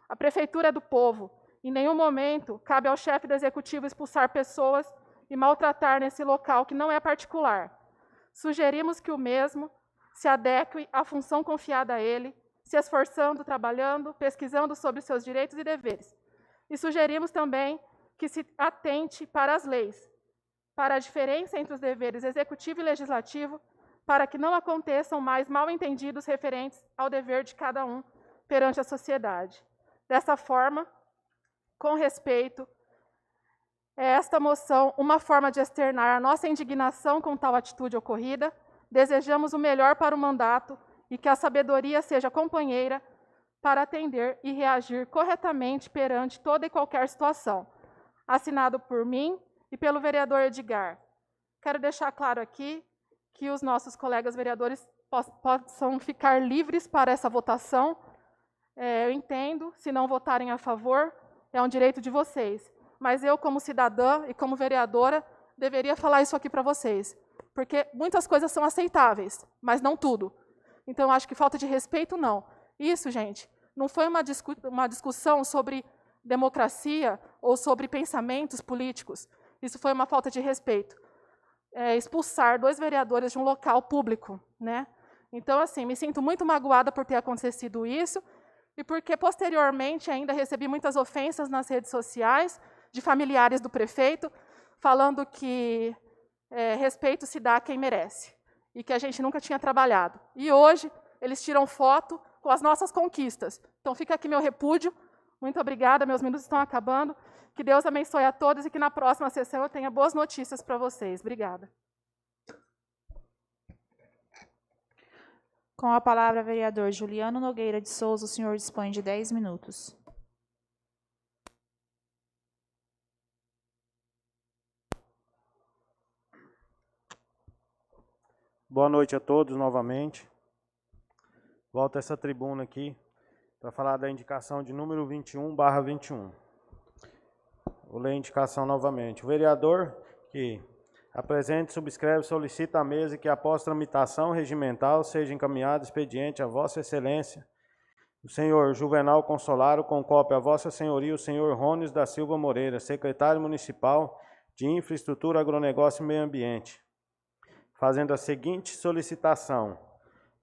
A Prefeitura é do povo. Em nenhum momento cabe ao chefe do Executivo expulsar pessoas e maltratar nesse local que não é particular. Sugerimos que o mesmo se adeque à função confiada a ele, se esforçando, trabalhando, pesquisando sobre seus direitos e deveres. E sugerimos também que se atente para as leis, para a diferença entre os deveres executivo e legislativo, para que não aconteçam mais mal-entendidos referentes ao dever de cada um perante a sociedade. Dessa forma, com respeito, é esta moção uma forma de externar a nossa indignação com tal atitude ocorrida. Desejamos o melhor para o mandato e que a sabedoria seja companheira para atender e reagir corretamente perante toda e qualquer situação. Assinado por mim e pelo vereador Edgar. Quero deixar claro aqui que os nossos colegas vereadores possam ficar livres para essa votação. Eu entendo, se não votarem a favor, é um direito de vocês. Mas eu, como cidadã e como vereadora, deveria falar isso aqui para vocês. Porque muitas coisas são aceitáveis, mas não tudo. Então, eu acho que falta de respeito, não. Isso, gente, não foi uma discussão sobre democracia ou sobre pensamentos políticos. Isso foi uma falta de respeito. Expulsar 2 vereadores de um local público, né? Então, assim, me sinto muito magoada por ter acontecido isso e porque, posteriormente, ainda recebi muitas ofensas nas redes sociais de familiares do prefeito, falando que respeito se dá a quem merece e que a gente nunca tinha trabalhado. E hoje, eles tiram foto com as nossas conquistas. Então, fica aqui meu repúdio. Muito obrigada, meus minutos estão acabando. Que Deus abençoe a todos e que na próxima sessão eu tenha boas notícias para vocês. Obrigada.
Com a palavra, vereador Juliano Nogueira de Souza, o senhor dispõe de 10 minutos.
Boa noite a todos novamente. Volto a essa tribuna aqui para falar da indicação de número 21/21. Vou ler a indicação novamente. O vereador que apresente, subscreve, solicita à mesa que, após tramitação regimental, seja encaminhado expediente a Vossa Excelência, o senhor Juvenal Consolaro, com cópia a Vossa Senhoria, o senhor Rones da Silva Moreira, secretário municipal de Infraestrutura, Agronegócio e Meio Ambiente, fazendo a seguinte solicitação: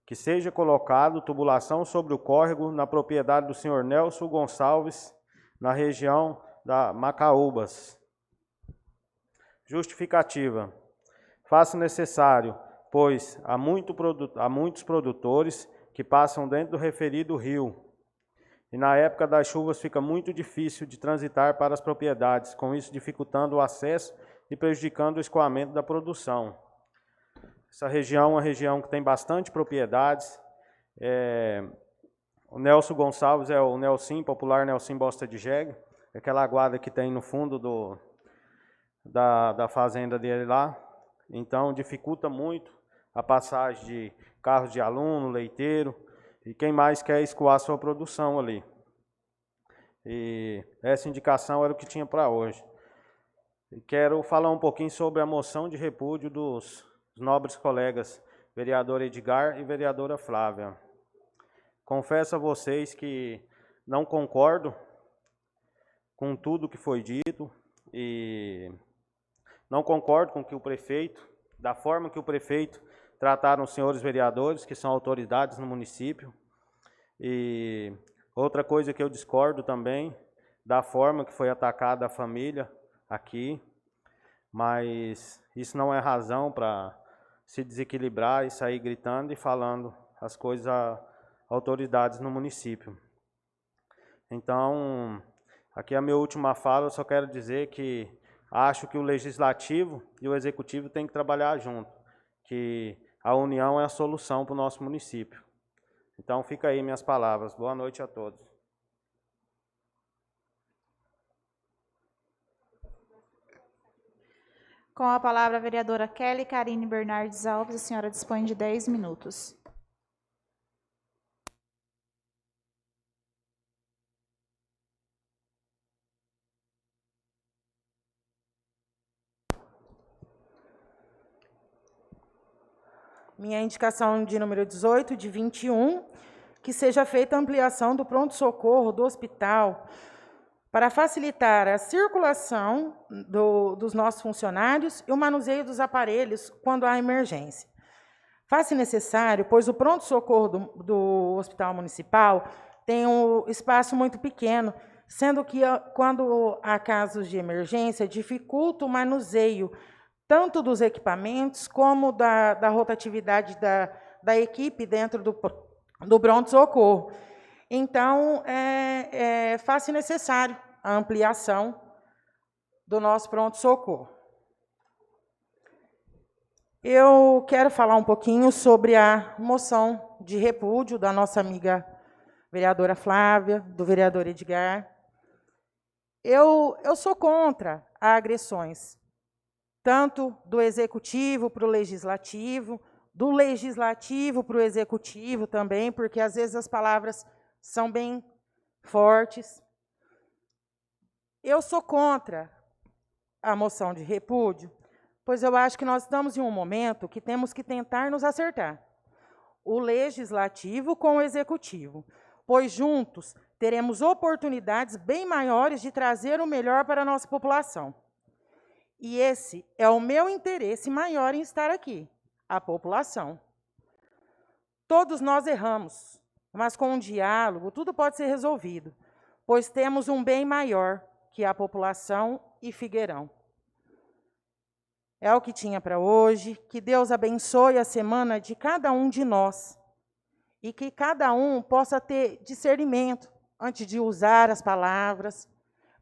que seja colocado tubulação sobre o córrego na propriedade do senhor Nelson Gonçalves, na região da Macaúbas. Justificativa: faça necessário, pois há muitos produtores que passam dentro do referido rio, e na época das chuvas fica muito difícil de transitar para as propriedades, com isso dificultando o acesso e prejudicando o escoamento da produção. Essa região é uma região que tem bastante propriedades. O Nelson Gonçalves é o Nelson, popular Nelson Bosta de Jegue, aquela aguada que tem no fundo da fazenda dele lá. Então dificulta muito a passagem de carros de aluno, leiteiro, e quem mais quer escoar sua produção ali. E essa indicação era o que tinha para hoje. E quero falar um pouquinho sobre a moção de repúdio dos nobres colegas, vereador Edgar e vereadora Flávia. Confesso a vocês que não concordo com tudo que foi dito e não concordo com que o prefeito, da forma que o prefeito trataram os senhores vereadores, que são autoridades no município. E outra coisa que eu discordo também, da forma que foi atacada a família aqui, mas isso não é razão para se desequilibrar e sair gritando e falando as coisas a autoridades no município. Então, aqui é a minha última fala, eu só quero dizer que acho que o Legislativo e o Executivo têm que trabalhar junto, que a união é a solução para o nosso município. Então, fica aí minhas palavras. Boa noite a todos.
Com a palavra a vereadora Kelly Karine Bernardes Alves, a senhora dispõe de 10 minutos.
Minha indicação de número 18, de 21, que seja feita a ampliação do pronto-socorro do hospital para facilitar a circulação dos nossos funcionários e o manuseio dos aparelhos quando há emergência. Faz-se necessário, pois o pronto-socorro do Hospital Municipal tem um espaço muito pequeno, sendo que, quando há casos de emergência, dificulta o manuseio tanto dos equipamentos como da rotatividade da equipe dentro do pronto-socorro. Então, faz-se necessário a ampliação do nosso pronto-socorro. Eu quero falar um pouquinho sobre a moção de repúdio da nossa amiga vereadora Flávia, do vereador Edgar. Eu sou contra agressões, tanto do Executivo para o Legislativo, do Legislativo para o Executivo também, porque às vezes as palavras são bem fortes. Eu sou contra a moção de repúdio, pois eu acho que nós estamos em um momento que temos que tentar nos acertar. O Legislativo com o Executivo, pois juntos teremos oportunidades bem maiores de trazer o melhor para a nossa população. E esse é o meu interesse maior em estar aqui, a população. Todos nós erramos, mas com um diálogo tudo pode ser resolvido, pois temos um bem maior, que é a população e Figueirão. É o que tinha para hoje, que Deus abençoe a semana de cada um de nós, e que cada um possa ter discernimento antes de usar as palavras,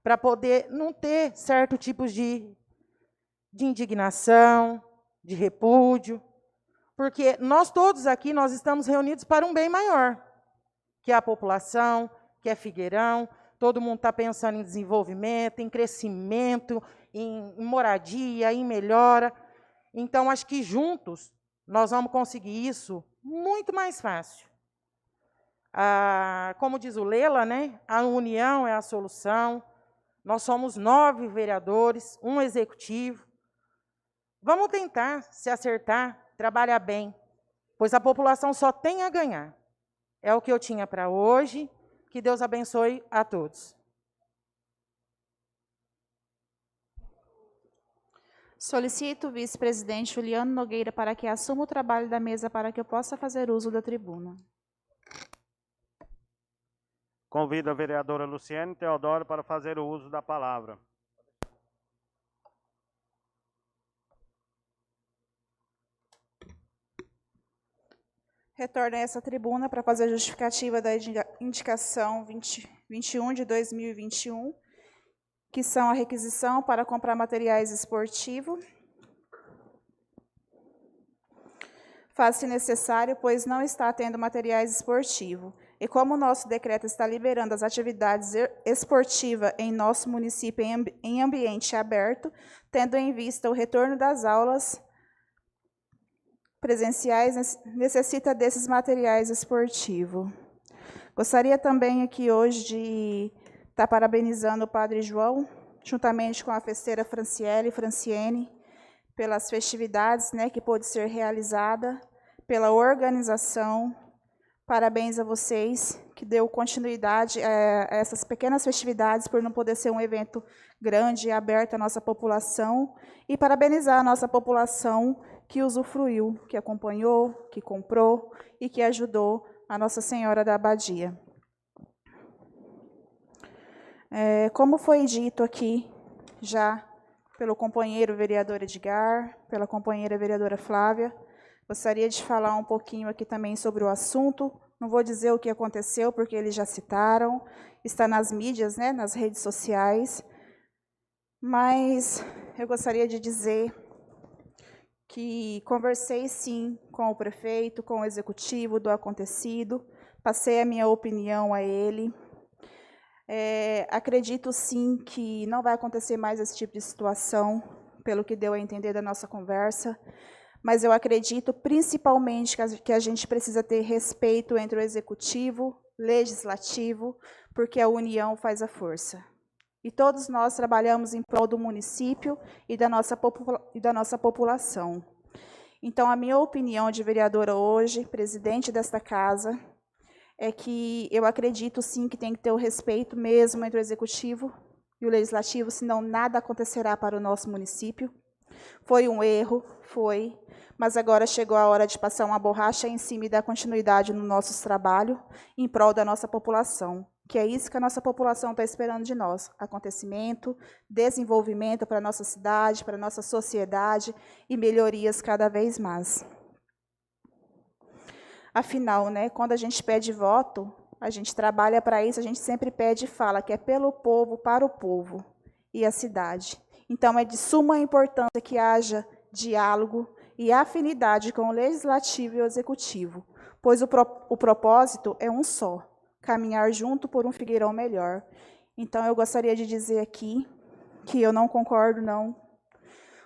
para poder não ter certos tipos de indignação, de repúdio, porque nós todos aqui, nós estamos reunidos para um bem maior, que é a população, que é Figueirão. Todo mundo está pensando em desenvolvimento, em crescimento, em moradia, em melhora. Então, acho que juntos nós vamos conseguir isso muito mais fácil. Como diz o Lela, né, a união é a solução. Nós somos 9 vereadores, um executivo. Vamos tentar se acertar, trabalhar bem, pois a população só tem a ganhar. É o que eu tinha para hoje. Que Deus abençoe a todos.
Solicito o vice-presidente Juliano Nogueira para que assuma o trabalho da mesa para que eu possa fazer uso da tribuna.
Convido a vereadora Luciene Teodoro para fazer o uso da palavra.
Retorno a essa tribuna para fazer a justificativa da indicação 21 de 2021, que são a requisição para comprar materiais esportivos. Faz-se necessário, pois não está tendo materiais esportivos. E como o nosso decreto está liberando as atividades esportivas em nosso município em ambiente aberto, tendo em vista o retorno das aulas presenciais, necessita desses materiais esportivos. Gostaria também aqui hoje de estar parabenizando o Padre João, juntamente com a festeira Franciene, pelas festividades, né, que pôde ser realizada, pela organização. Parabéns a vocês, que deu continuidade a essas pequenas festividades, por não poder ser um evento grande e aberto à nossa população, e parabenizar a nossa população que usufruiu, que acompanhou, que comprou e que ajudou a Nossa Senhora da Abadia. Como foi dito aqui já pelo companheiro vereador Edgar, pela companheira vereadora Flávia, gostaria de falar um pouquinho aqui também sobre o assunto. Não vou dizer o que aconteceu, porque eles já citaram, está nas mídias, né, nas redes sociais, mas eu gostaria de dizer que conversei, sim, com o prefeito, com o executivo do acontecido, passei a minha opinião a ele. Acredito, sim, que não vai acontecer mais esse tipo de situação, pelo que deu a entender da nossa conversa, mas eu acredito, principalmente, que a gente precisa ter respeito entre o executivo, legislativo, porque a união faz a força. E todos nós trabalhamos em prol do município e da nossa população. Então, a minha opinião de vereadora hoje, presidente desta casa, é que eu acredito, sim, que tem que ter o respeito mesmo entre o executivo e o legislativo, senão nada acontecerá para o nosso município. Foi um erro, foi, mas agora chegou a hora de passar uma borracha em cima e dar continuidade no nosso trabalho em prol da nossa população, que é isso que a nossa população está esperando de nós: acontecimento, desenvolvimento para a nossa cidade, para a nossa sociedade e melhorias cada vez mais. Afinal, né, quando a gente pede voto, a gente trabalha para isso, a gente sempre pede e fala que é pelo povo, para o povo e a cidade. Então, é de suma importância que haja diálogo e afinidade com o legislativo e o executivo, pois o propósito é um só: caminhar junto por um Figueirão melhor. Então, eu gostaria de dizer aqui que eu não concordo, não,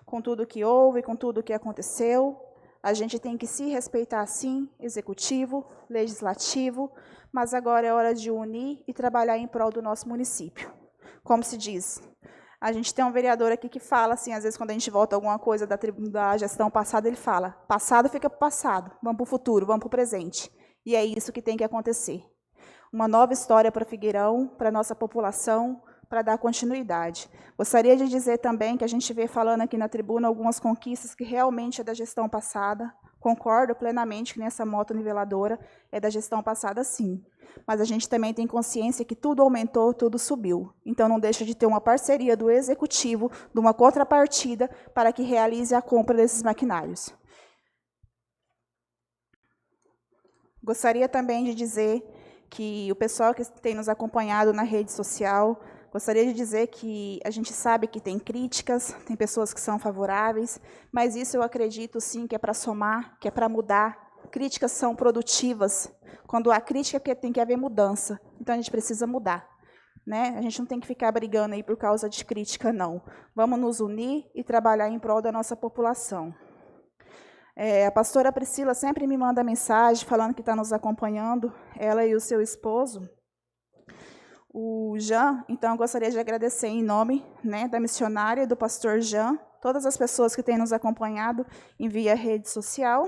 com tudo que houve, com tudo que aconteceu. A gente tem que se respeitar, sim, executivo, legislativo, mas agora é hora de unir e trabalhar em prol do nosso município. Como se diz, a gente tem um vereador aqui que fala, assim, às vezes quando a gente volta alguma coisa da gestão passada, ele fala: passado fica para o passado, vamos para o futuro, vamos para o presente. E é isso que tem que acontecer. Uma nova história para Figueirão, para a nossa população, para dar continuidade. Gostaria de dizer também que a gente vê falando aqui na tribuna algumas conquistas que realmente é da gestão passada. Concordo plenamente que nessa moto niveladora é da gestão passada, sim. Mas a gente também tem consciência que tudo aumentou, tudo subiu. Então, não deixa de ter uma parceria do executivo, de uma contrapartida, para que realize a compra desses maquinários. Gostaria também de dizer que o pessoal que tem nos acompanhado na rede social, gostaria de dizer que a gente sabe que tem críticas, tem pessoas que são favoráveis, mas isso eu acredito, sim, que é para somar, que é para mudar. Críticas são produtivas. Quando há crítica, tem que haver mudança. Então, a gente precisa mudar, né? A gente não tem que ficar brigando aí por causa de crítica, não. Vamos nos unir e trabalhar em prol da nossa população. A pastora Priscila sempre me manda mensagem falando que está nos acompanhando, ela e o seu esposo, o Jean. Então, eu gostaria de agradecer em nome, né, da missionária e do pastor Jean, todas as pessoas que têm nos acompanhado em via rede social,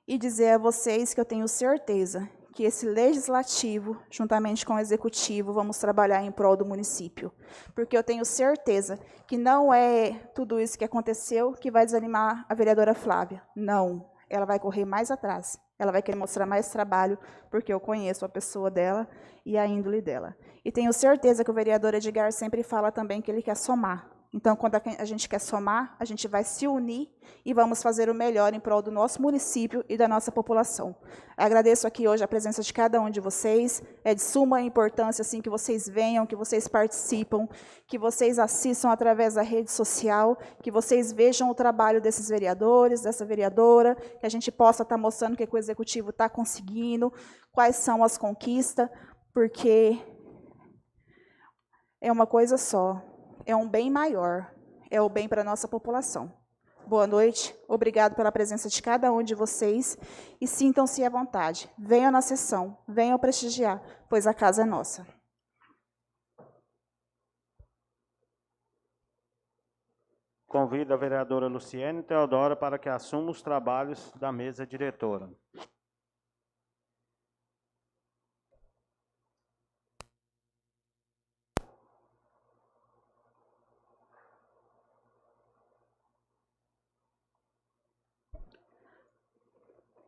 e dizer a vocês que eu tenho certeza que esse legislativo, juntamente com o executivo, vamos trabalhar em prol do município. Porque eu tenho certeza que não é tudo isso que aconteceu que vai desanimar a vereadora Flávia. Não, ela vai correr mais atrás. Ela vai querer mostrar mais trabalho, porque eu conheço a pessoa dela e a índole dela. E tenho certeza que o vereador Edgar sempre fala também que ele quer somar. Então, quando a gente quer somar, a gente vai se unir e vamos fazer o melhor em prol do nosso município e da nossa população. Agradeço aqui hoje a presença de cada um de vocês. É de suma importância assim, que vocês venham, que vocês participam, que vocês assistam através da rede social, que vocês vejam o trabalho desses vereadores, dessa vereadora, que a gente possa estar mostrando o que o Executivo está conseguindo, quais são as conquistas, porque é uma coisa só. É um bem maior, é o bem para a nossa população. Boa noite, obrigado pela presença de cada um de vocês e sintam-se à vontade. Venham na sessão, venham prestigiar, pois a casa é nossa.
Convido a vereadora Luciene Teodora para que assuma os trabalhos da mesa diretora.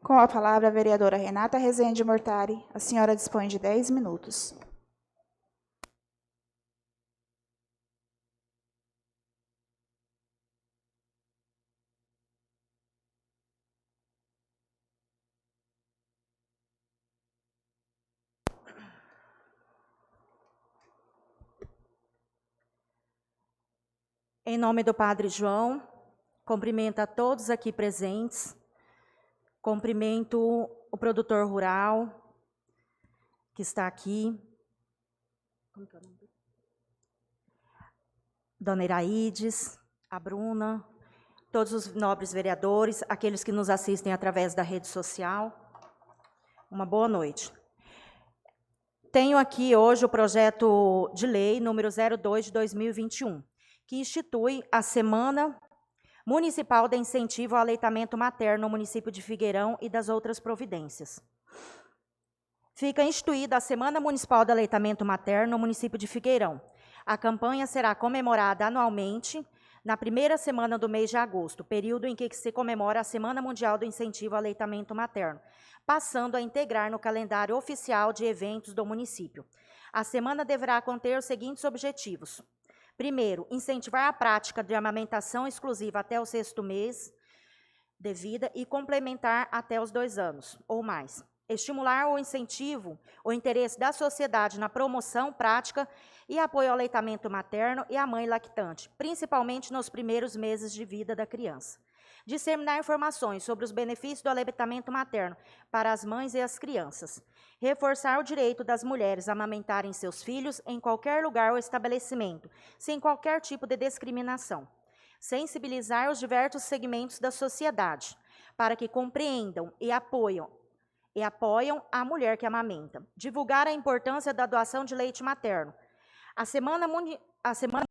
Com a palavra, a vereadora Renata Rezende Mortari. A senhora dispõe de 10 minutos.
Em nome do Padre João, cumprimento a todos aqui presentes. Cumprimento o produtor rural que está aqui, Dona Iraides, a Bruna, todos os nobres vereadores, aqueles que nos assistem através da rede social. Uma boa noite. Tenho aqui hoje o projeto de lei número 02 de 2021, que institui a Semana Municipal de Incentivo ao Aleitamento Materno no município de Figueirão e das outras providências. Fica instituída a Semana Municipal de Aleitamento Materno no município de Figueirão. A campanha será comemorada anualmente na primeira semana do mês de agosto, período em que se comemora a Semana Mundial do Incentivo ao Aleitamento Materno, passando a integrar no calendário oficial de eventos do município. A semana deverá conter os seguintes objetivos. Primeiro, incentivar a prática de amamentação exclusiva até o 6º mês de vida e complementar até os 2 anos ou mais. Estimular o incentivo, o interesse da sociedade na promoção, prática e apoio ao aleitamento materno e à mãe lactante, principalmente nos primeiros meses de vida da criança. Disseminar informações sobre os benefícios do aleitamento materno para as mães e as crianças. Reforçar o direito das mulheres a amamentarem seus filhos em qualquer lugar ou estabelecimento, sem qualquer tipo de discriminação. Sensibilizar os diversos segmentos da sociedade, para que compreendam e apoiam a mulher que amamenta. Divulgar a importância da doação de leite materno. A Semana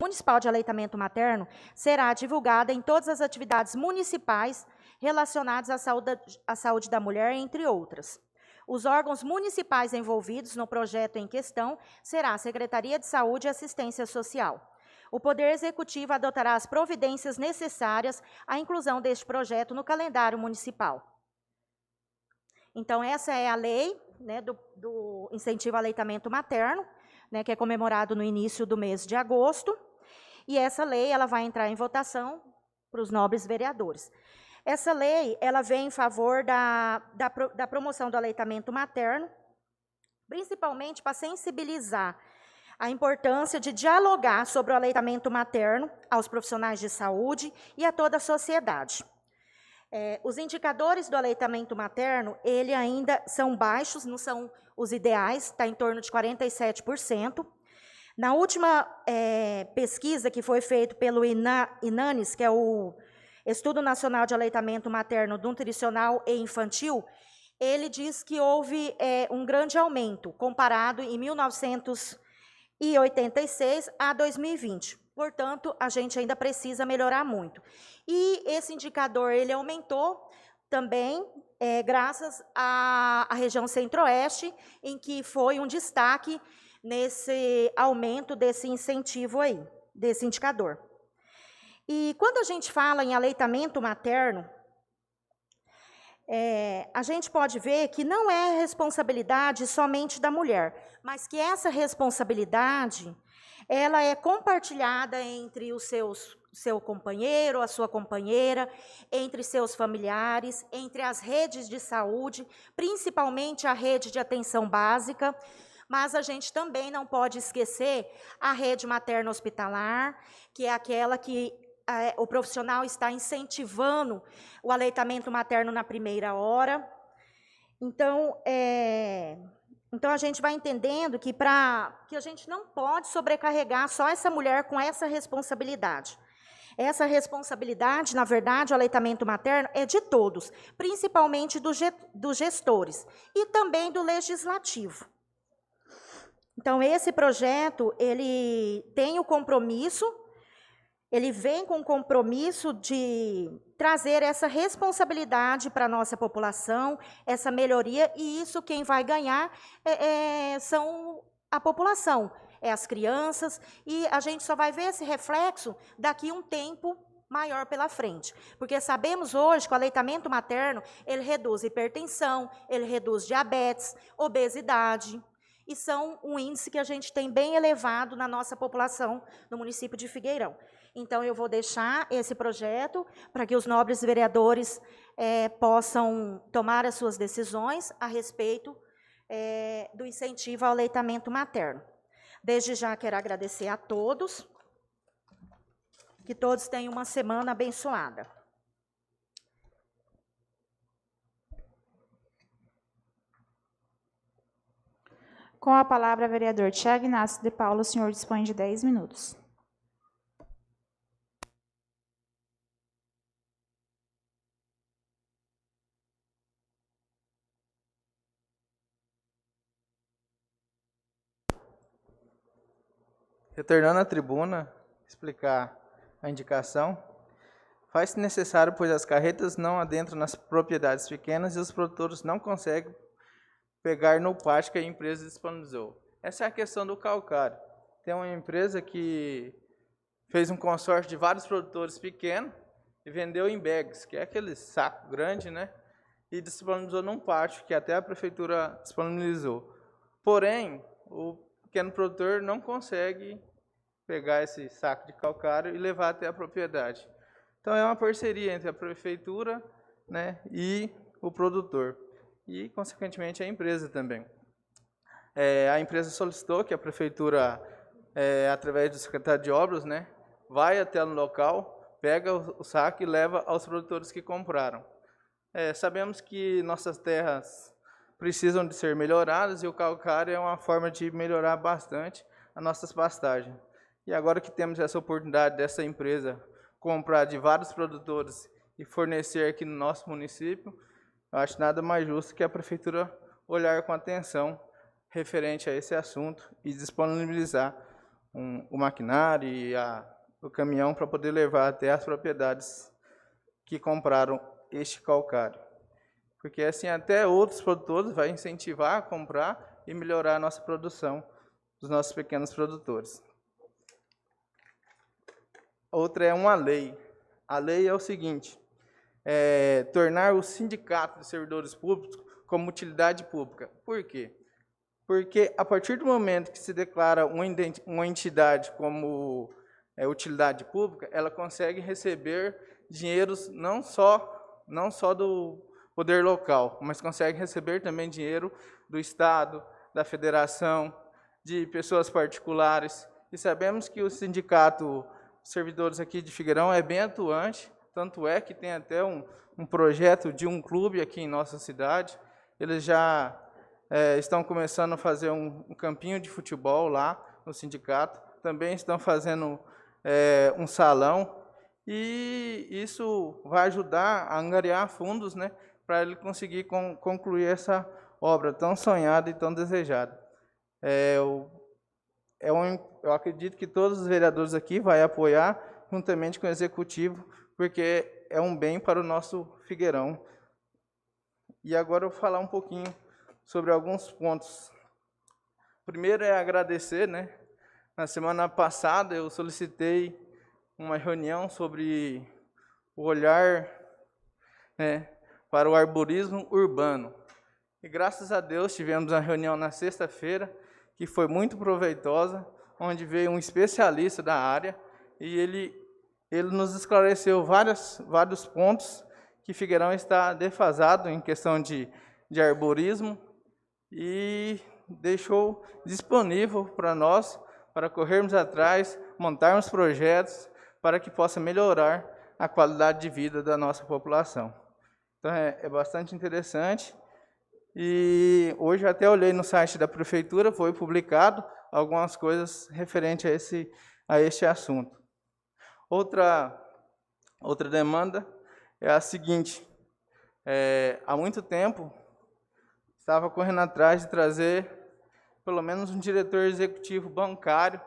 Municipal de Aleitamento Materno será divulgada em todas as atividades municipais relacionadas à saúde da mulher, entre outras. Os órgãos municipais envolvidos no projeto em questão será a Secretaria de Saúde e Assistência Social. O Poder Executivo adotará as providências necessárias à inclusão deste projeto no calendário municipal. Então, essa é a lei, né, do incentivo ao aleitamento materno, né, que é comemorado no início do mês de agosto. E essa lei ela vai entrar em votação para os nobres vereadores. Essa lei ela vem em favor da promoção do aleitamento materno, principalmente para sensibilizar a importância de dialogar sobre o aleitamento materno aos profissionais de saúde e a toda a sociedade. Os indicadores do aleitamento materno, ele ainda são baixos, não são os ideais, está em torno de 47%. Na última pesquisa que foi feita pelo INANES, que é o Estudo Nacional de Aleitamento Materno, Nutricional e Infantil, ele diz que houve um grande aumento comparado em 1986 a 2020. Portanto, a gente ainda precisa melhorar muito. E esse indicador ele aumentou também graças à região Centro-Oeste, em que foi um destaque nesse aumento desse incentivo aí, desse indicador. E quando a gente fala em aleitamento materno, a gente pode ver que não é responsabilidade somente da mulher, mas que essa responsabilidade ela é compartilhada entre o seu companheiro, a sua companheira, entre seus familiares, entre as redes de saúde, principalmente a rede de atenção básica, mas a gente também não pode esquecer a rede materno-hospitalar, que é aquela que o profissional está incentivando o aleitamento materno na primeira hora. Então, a gente vai entendendo que a gente não pode sobrecarregar só essa mulher com essa responsabilidade. Essa responsabilidade, na verdade, o aleitamento materno é de todos, principalmente dos gestores e também do legislativo. Então, esse projeto, ele tem o compromisso, ele vem com o compromisso de trazer essa responsabilidade para a nossa população, essa melhoria, e isso quem vai ganhar são a população, as crianças, e a gente só vai ver esse reflexo daqui a um tempo maior pela frente. Porque sabemos hoje que o aleitamento materno, ele reduz hipertensão, ele reduz diabetes, obesidade, e são um índice que a gente tem bem elevado na nossa população no município de Figueirão. Então, eu vou deixar esse projeto para que os nobres vereadores possam tomar as suas decisões a respeito do incentivo ao aleitamento materno. Desde já, quero agradecer a todos, que todos tenham uma semana abençoada.
Com a palavra, vereador Tiago Inácio de Paula, o senhor dispõe de 10 minutos.
Retornando à tribuna, explicar a indicação. Faz-se necessário, pois as carretas não adentram nas propriedades pequenas e os produtores não conseguem pegar no pátio que a empresa disponibilizou. Essa é a questão do calcário. Tem uma empresa que fez um consórcio de vários produtores pequenos e vendeu em bags, que é aquele saco grande, né? E disponibilizou num pátio que até a prefeitura disponibilizou. Porém, o pequeno produtor não consegue pegar esse saco de calcário e levar até a propriedade. Então, é uma parceria entre a prefeitura, né, e o produtor. E, consequentemente, a empresa também. A empresa solicitou que a prefeitura, através do secretário de obras, né, vai até o local, pega o saco e leva aos produtores que compraram. Sabemos que nossas terras precisam de ser melhoradas e o calcário é uma forma de melhorar bastante as nossas pastagens. E agora que temos essa oportunidade dessa empresa comprar de vários produtores e fornecer aqui no nosso município, eu acho nada mais justo que a prefeitura olhar com atenção referente a esse assunto e disponibilizar o maquinário e o caminhão para poder levar até as propriedades que compraram este calcário. Porque assim até outros produtores vai incentivar a comprar e melhorar a nossa produção dos nossos pequenos produtores. Outra é uma lei. A lei é o seguinte: tornar o sindicato de servidores públicos como utilidade pública. Por quê? Porque a partir do momento que se declara uma entidade como utilidade pública, ela consegue receber dinheiros não só do poder local, mas consegue receber também dinheiro do Estado, da federação, de pessoas particulares. E sabemos que o sindicato de servidores aqui de Figueirão é bem atuante, tanto é que tem até um projeto de um clube aqui em nossa cidade. Eles já estão começando a fazer um campinho de futebol lá no sindicato. Também estão fazendo um salão e isso vai ajudar a angariar fundos, né, para ele conseguir concluir essa obra tão sonhada e tão desejada. Eu acredito que todos os vereadores aqui vão apoiar, juntamente com o Executivo, porque é um bem para o nosso Figueirão. E agora eu vou falar um pouquinho sobre alguns pontos. Primeiro é agradecer, né? Na semana passada eu solicitei uma reunião sobre o olhar, né, para o arborismo urbano. E graças a Deus tivemos a reunião na sexta-feira, que foi muito proveitosa, onde veio um especialista da área e ele nos esclareceu vários pontos que Figueirão está defasado em questão de arborismo e deixou disponível para nós, para corrermos atrás, montarmos projetos para que possa melhorar a qualidade de vida da nossa população. Então é bastante interessante. E hoje até olhei no site da prefeitura, foi publicado algumas coisas referentes a este assunto. Outra demanda é a seguinte: há muito tempo estava correndo atrás de trazer pelo menos um diretor executivo bancário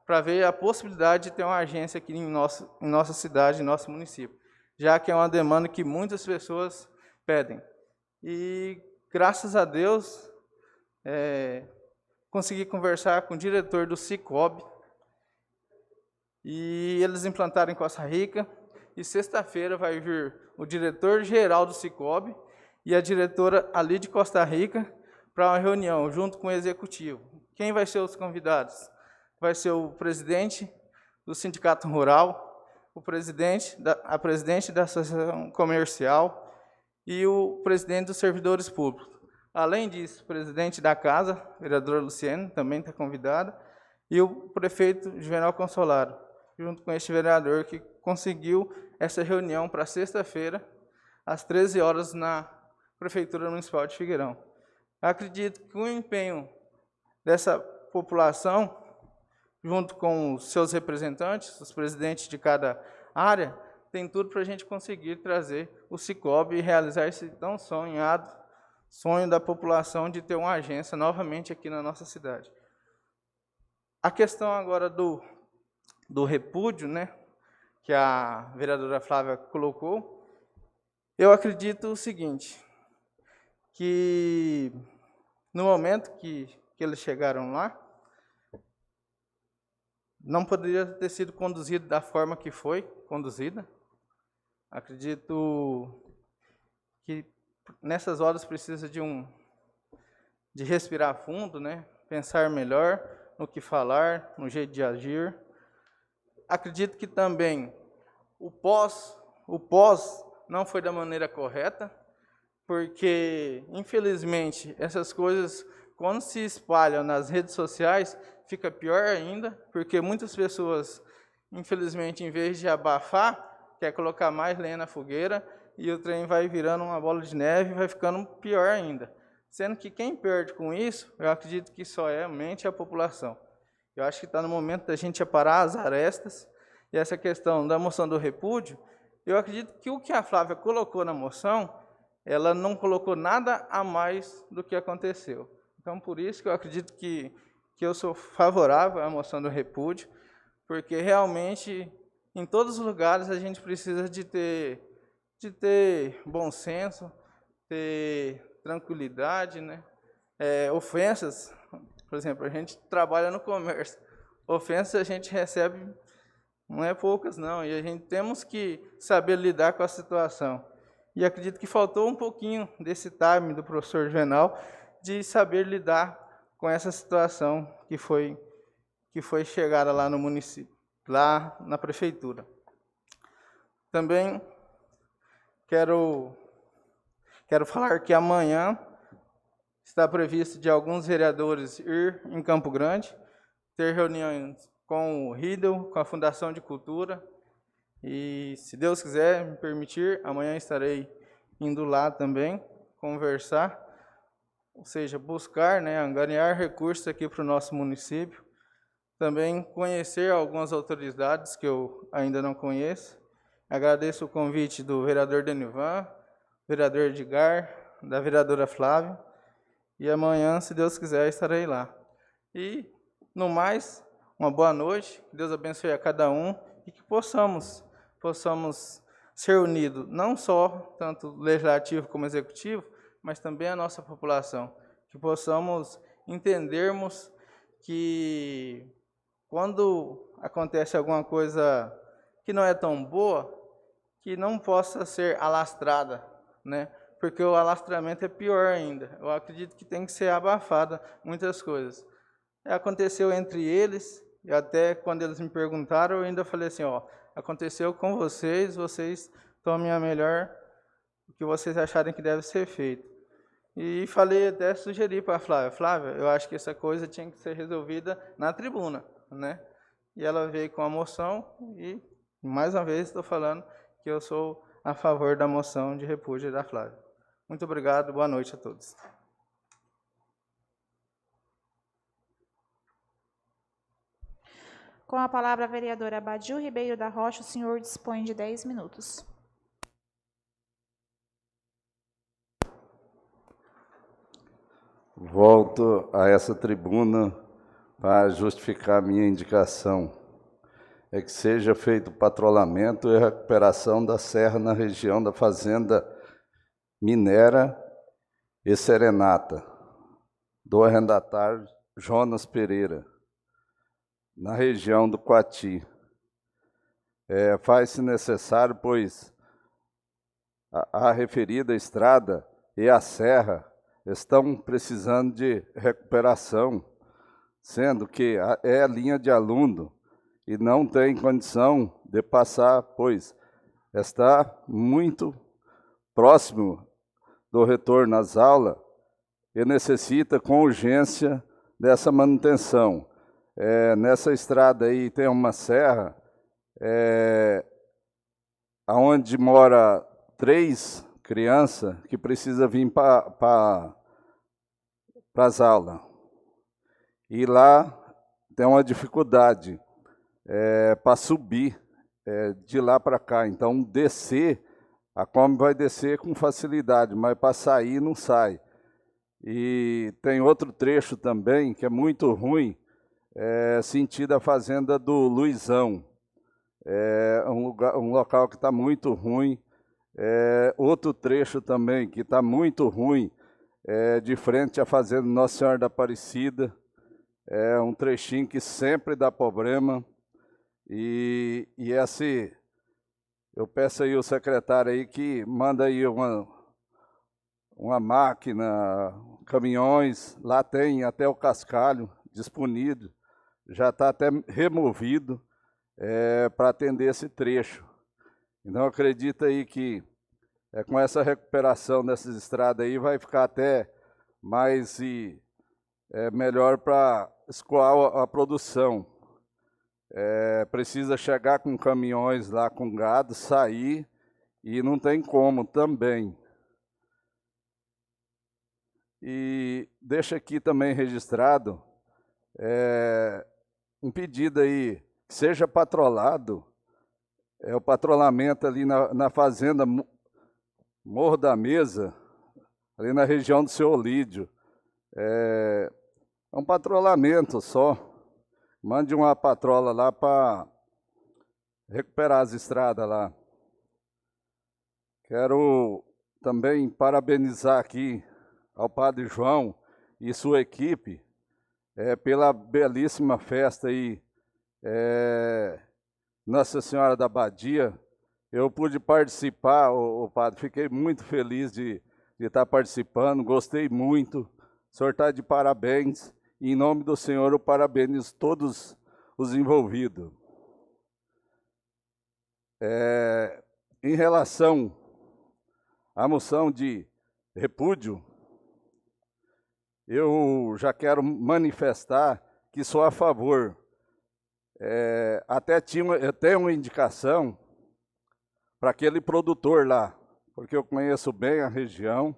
para ver a possibilidade de ter uma agência aqui em nossa cidade, em nosso município, já que é uma demanda que muitas pessoas pedem. E graças a Deus, consegui conversar com o diretor do Cicobi, e eles implantaram em Costa Rica, e sexta-feira vai vir o diretor-geral do Cicobi e a diretora ali de Costa Rica para uma reunião, junto com o executivo. Quem vai ser os convidados? Vai ser o presidente do Sindicato Rural, a presidente da Associação Comercial e o presidente dos Servidores Públicos. Além disso, o presidente da Casa, vereadora Luciene, também está convidada, e o prefeito Juvenal Consolaro, junto com este vereador que conseguiu essa reunião para sexta-feira, às 13 horas, na Prefeitura Municipal de Figueirão. Acredito que o empenho dessa população, junto com os seus representantes, os presidentes de cada área, tem tudo para a gente conseguir trazer o Cicobi e realizar esse tão sonhado sonho da população de ter uma agência novamente aqui na nossa cidade. A questão agora do repúdio, né, que a vereadora Flávia colocou, eu acredito o seguinte, que no momento que eles chegaram lá, não poderia ter sido conduzido da forma que foi conduzida. Acredito que nessas horas precisa de respirar fundo, né? Pensar melhor no que falar, no jeito de agir. Acredito que também o pós não foi da maneira correta, porque, infelizmente, essas coisas, quando se espalham nas redes sociais, fica pior ainda, porque muitas pessoas, infelizmente, em vez de abafar, quer colocar mais lenha na fogueira, e o trem vai virando uma bola de neve e vai ficando pior ainda. Sendo que quem perde com isso, eu acredito que somente a população. Eu acho que está no momento da gente aparar as arestas, e essa questão da moção do repúdio, eu acredito que o que a Flávia colocou na moção, ela não colocou nada a mais do que aconteceu. Então, por isso que eu acredito que eu sou favorável à moção do repúdio, porque realmente, em todos os lugares, a gente precisa de ter bom senso, ter tranquilidade, né? Ofensas, por exemplo, a gente trabalha no comércio, ofensas a gente recebe, não é poucas não, e a gente temos que saber lidar com a situação. E acredito que faltou um pouquinho desse time do professor Juvenal, de saber lidar com essa situação que foi chegada lá no município, lá na prefeitura. Também quero falar que amanhã está previsto de alguns vereadores ir em Campo Grande, ter reuniões com o Riedel, com a Fundação de Cultura, e se Deus quiser me permitir, amanhã estarei indo lá também conversar, ou seja, buscar, né, angariar recursos aqui para o nosso município, também conhecer algumas autoridades que eu ainda não conheço, Agradeço o convite do vereador Denivan, vereador Edgar, da vereadora Flávia, e amanhã, se Deus quiser, estarei lá. E, no mais, uma boa noite, que Deus abençoe a cada um e que possamos ser unidos, não só tanto legislativo como executivo, mas também a nossa população, que possamos entendermos que quando acontece alguma coisa que não é tão boa, que não possa ser alastrada, né? Porque o alastramento é pior ainda. Eu acredito que tem que ser abafada muitas coisas. Aconteceu entre eles, e até quando eles me perguntaram, eu ainda falei assim, ó, aconteceu com vocês, vocês tomem a melhor, o que vocês acharem que deve ser feito. E falei, até sugeri para a Flávia, Flávia, eu acho que essa coisa tinha que ser resolvida na tribuna, né? E ela veio com a moção e, mais uma vez, estou falando que eu sou a favor da moção de repúdio da Flávia. Muito obrigado, boa noite a todos.
Com a palavra a vereadora Badiu Ribeiro da Rocha, o senhor dispõe de 10 minutos.
Volto a essa tribuna para justificar a minha indicação. É que seja feito patrulhamento e recuperação da serra na região da Fazenda Minera e Serenata, do arrendatário Jonas Pereira, na região do Coati. Faz-se necessário, pois a referida estrada e a serra estão precisando de recuperação, sendo que é a linha de aluno e não tem condição de passar, pois está muito próximo do retorno às aulas e necessita com urgência dessa manutenção. Nessa estrada aí tem uma serra, onde mora 3 crianças que precisam vir para as aulas. E lá tem uma dificuldade para subir de lá para cá. Então, descer, a Kombi vai descer com facilidade, mas para sair não sai. E tem outro trecho também que é muito ruim, sentido a fazenda do Luizão. É um local que está muito ruim. Outro trecho também que está muito ruim, de frente à fazenda Nossa Senhora da Aparecida. É um trechinho que sempre dá problema. E eu peço aí o secretário aí que manda aí uma máquina, caminhões, lá tem até o cascalho disponível, já está até removido para atender esse trecho. Então, acredito aí que com essa recuperação dessas estradas aí vai ficar até mais melhor para escoar a produção. Precisa chegar com caminhões lá com gado, sair, e não tem como também. E deixa aqui também registrado um pedido aí, que seja patrolado, o patrulhamento ali na fazenda Morro da Mesa, ali na região do Seu Olídio. É um patrulhamento só. Mande uma patrola lá para recuperar as estradas lá. Quero também parabenizar aqui ao Padre João e sua equipe pela belíssima festa aí, Nossa Senhora da Badia. Eu pude participar, padre, fiquei muito feliz de estar participando, gostei muito. O senhor está de parabéns. E, em nome do Senhor, eu parabenizo todos os envolvidos. Em relação à moção de repúdio, eu já quero manifestar que sou a favor. Eu tenho uma indicação para aquele produtor lá, porque eu conheço bem a região.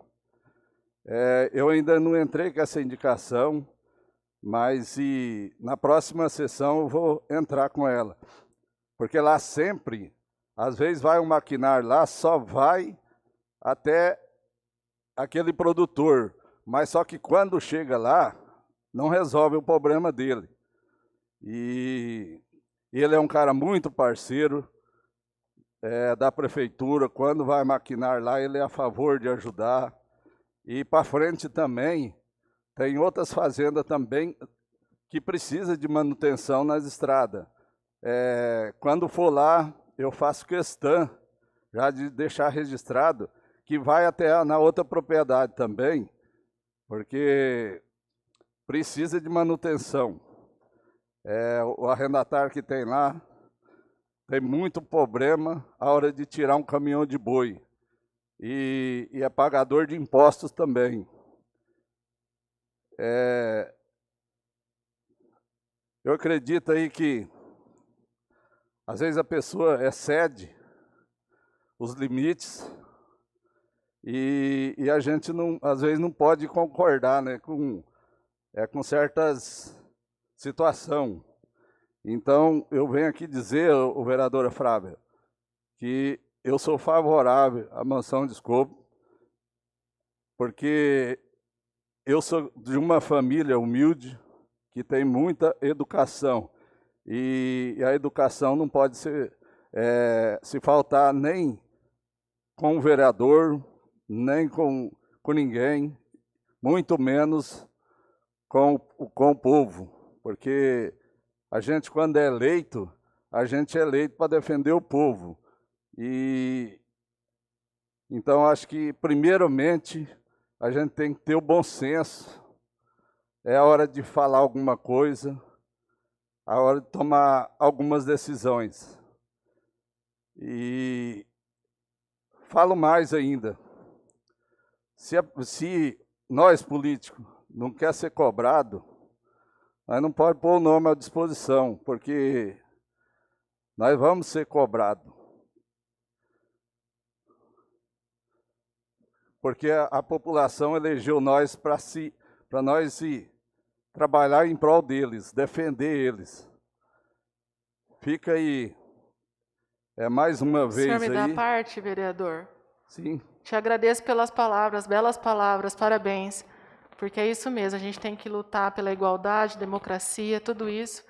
Eu ainda não entrei com essa indicação, mas na próxima sessão eu vou entrar com ela, porque lá sempre Às vezes vai um maquinário lá, só vai até aquele produtor, mas só que quando chega lá, não resolve o problema dele. E ele é um cara muito parceiro da prefeitura, quando vai maquinar lá, ele é a favor de ajudar. E para frente também, tem outras fazendas também que precisam de manutenção nas estradas. Quando for lá, eu faço questão já de deixar registrado que vai até na outra propriedade também, porque precisa de manutenção. O arrendatário que tem lá tem muito problema a hora de tirar um caminhão de boi. E é pagador de impostos também. Eu acredito aí que às vezes a pessoa excede os limites e a gente não, às vezes não pode concordar, né, com certas situações. Então, eu venho aqui dizer, o vereadora Flávia, que eu sou favorável à mansão de escopo, porque eu sou de uma família humilde, que tem muita educação. E a educação não pode se faltar nem com o vereador, nem com ninguém, muito menos com o povo. Porque a gente, quando é eleito, a gente é eleito para defender o povo. E então, acho que, primeiramente, a gente tem que ter o bom senso. É a hora de falar alguma coisa, a hora de tomar algumas decisões. E falo mais ainda. Se nós, políticos, não quer ser cobrado, nós não podemos pôr o nome à disposição, porque nós vamos ser cobrados. Porque a população elegeu nós para nós trabalhar em prol deles, defender eles. Fica aí, mais uma vez aí.
O senhor me dá parte, vereador?
Sim.
Te agradeço pelas palavras, belas palavras, parabéns. Porque é isso mesmo, a gente tem que lutar pela igualdade, democracia, tudo isso,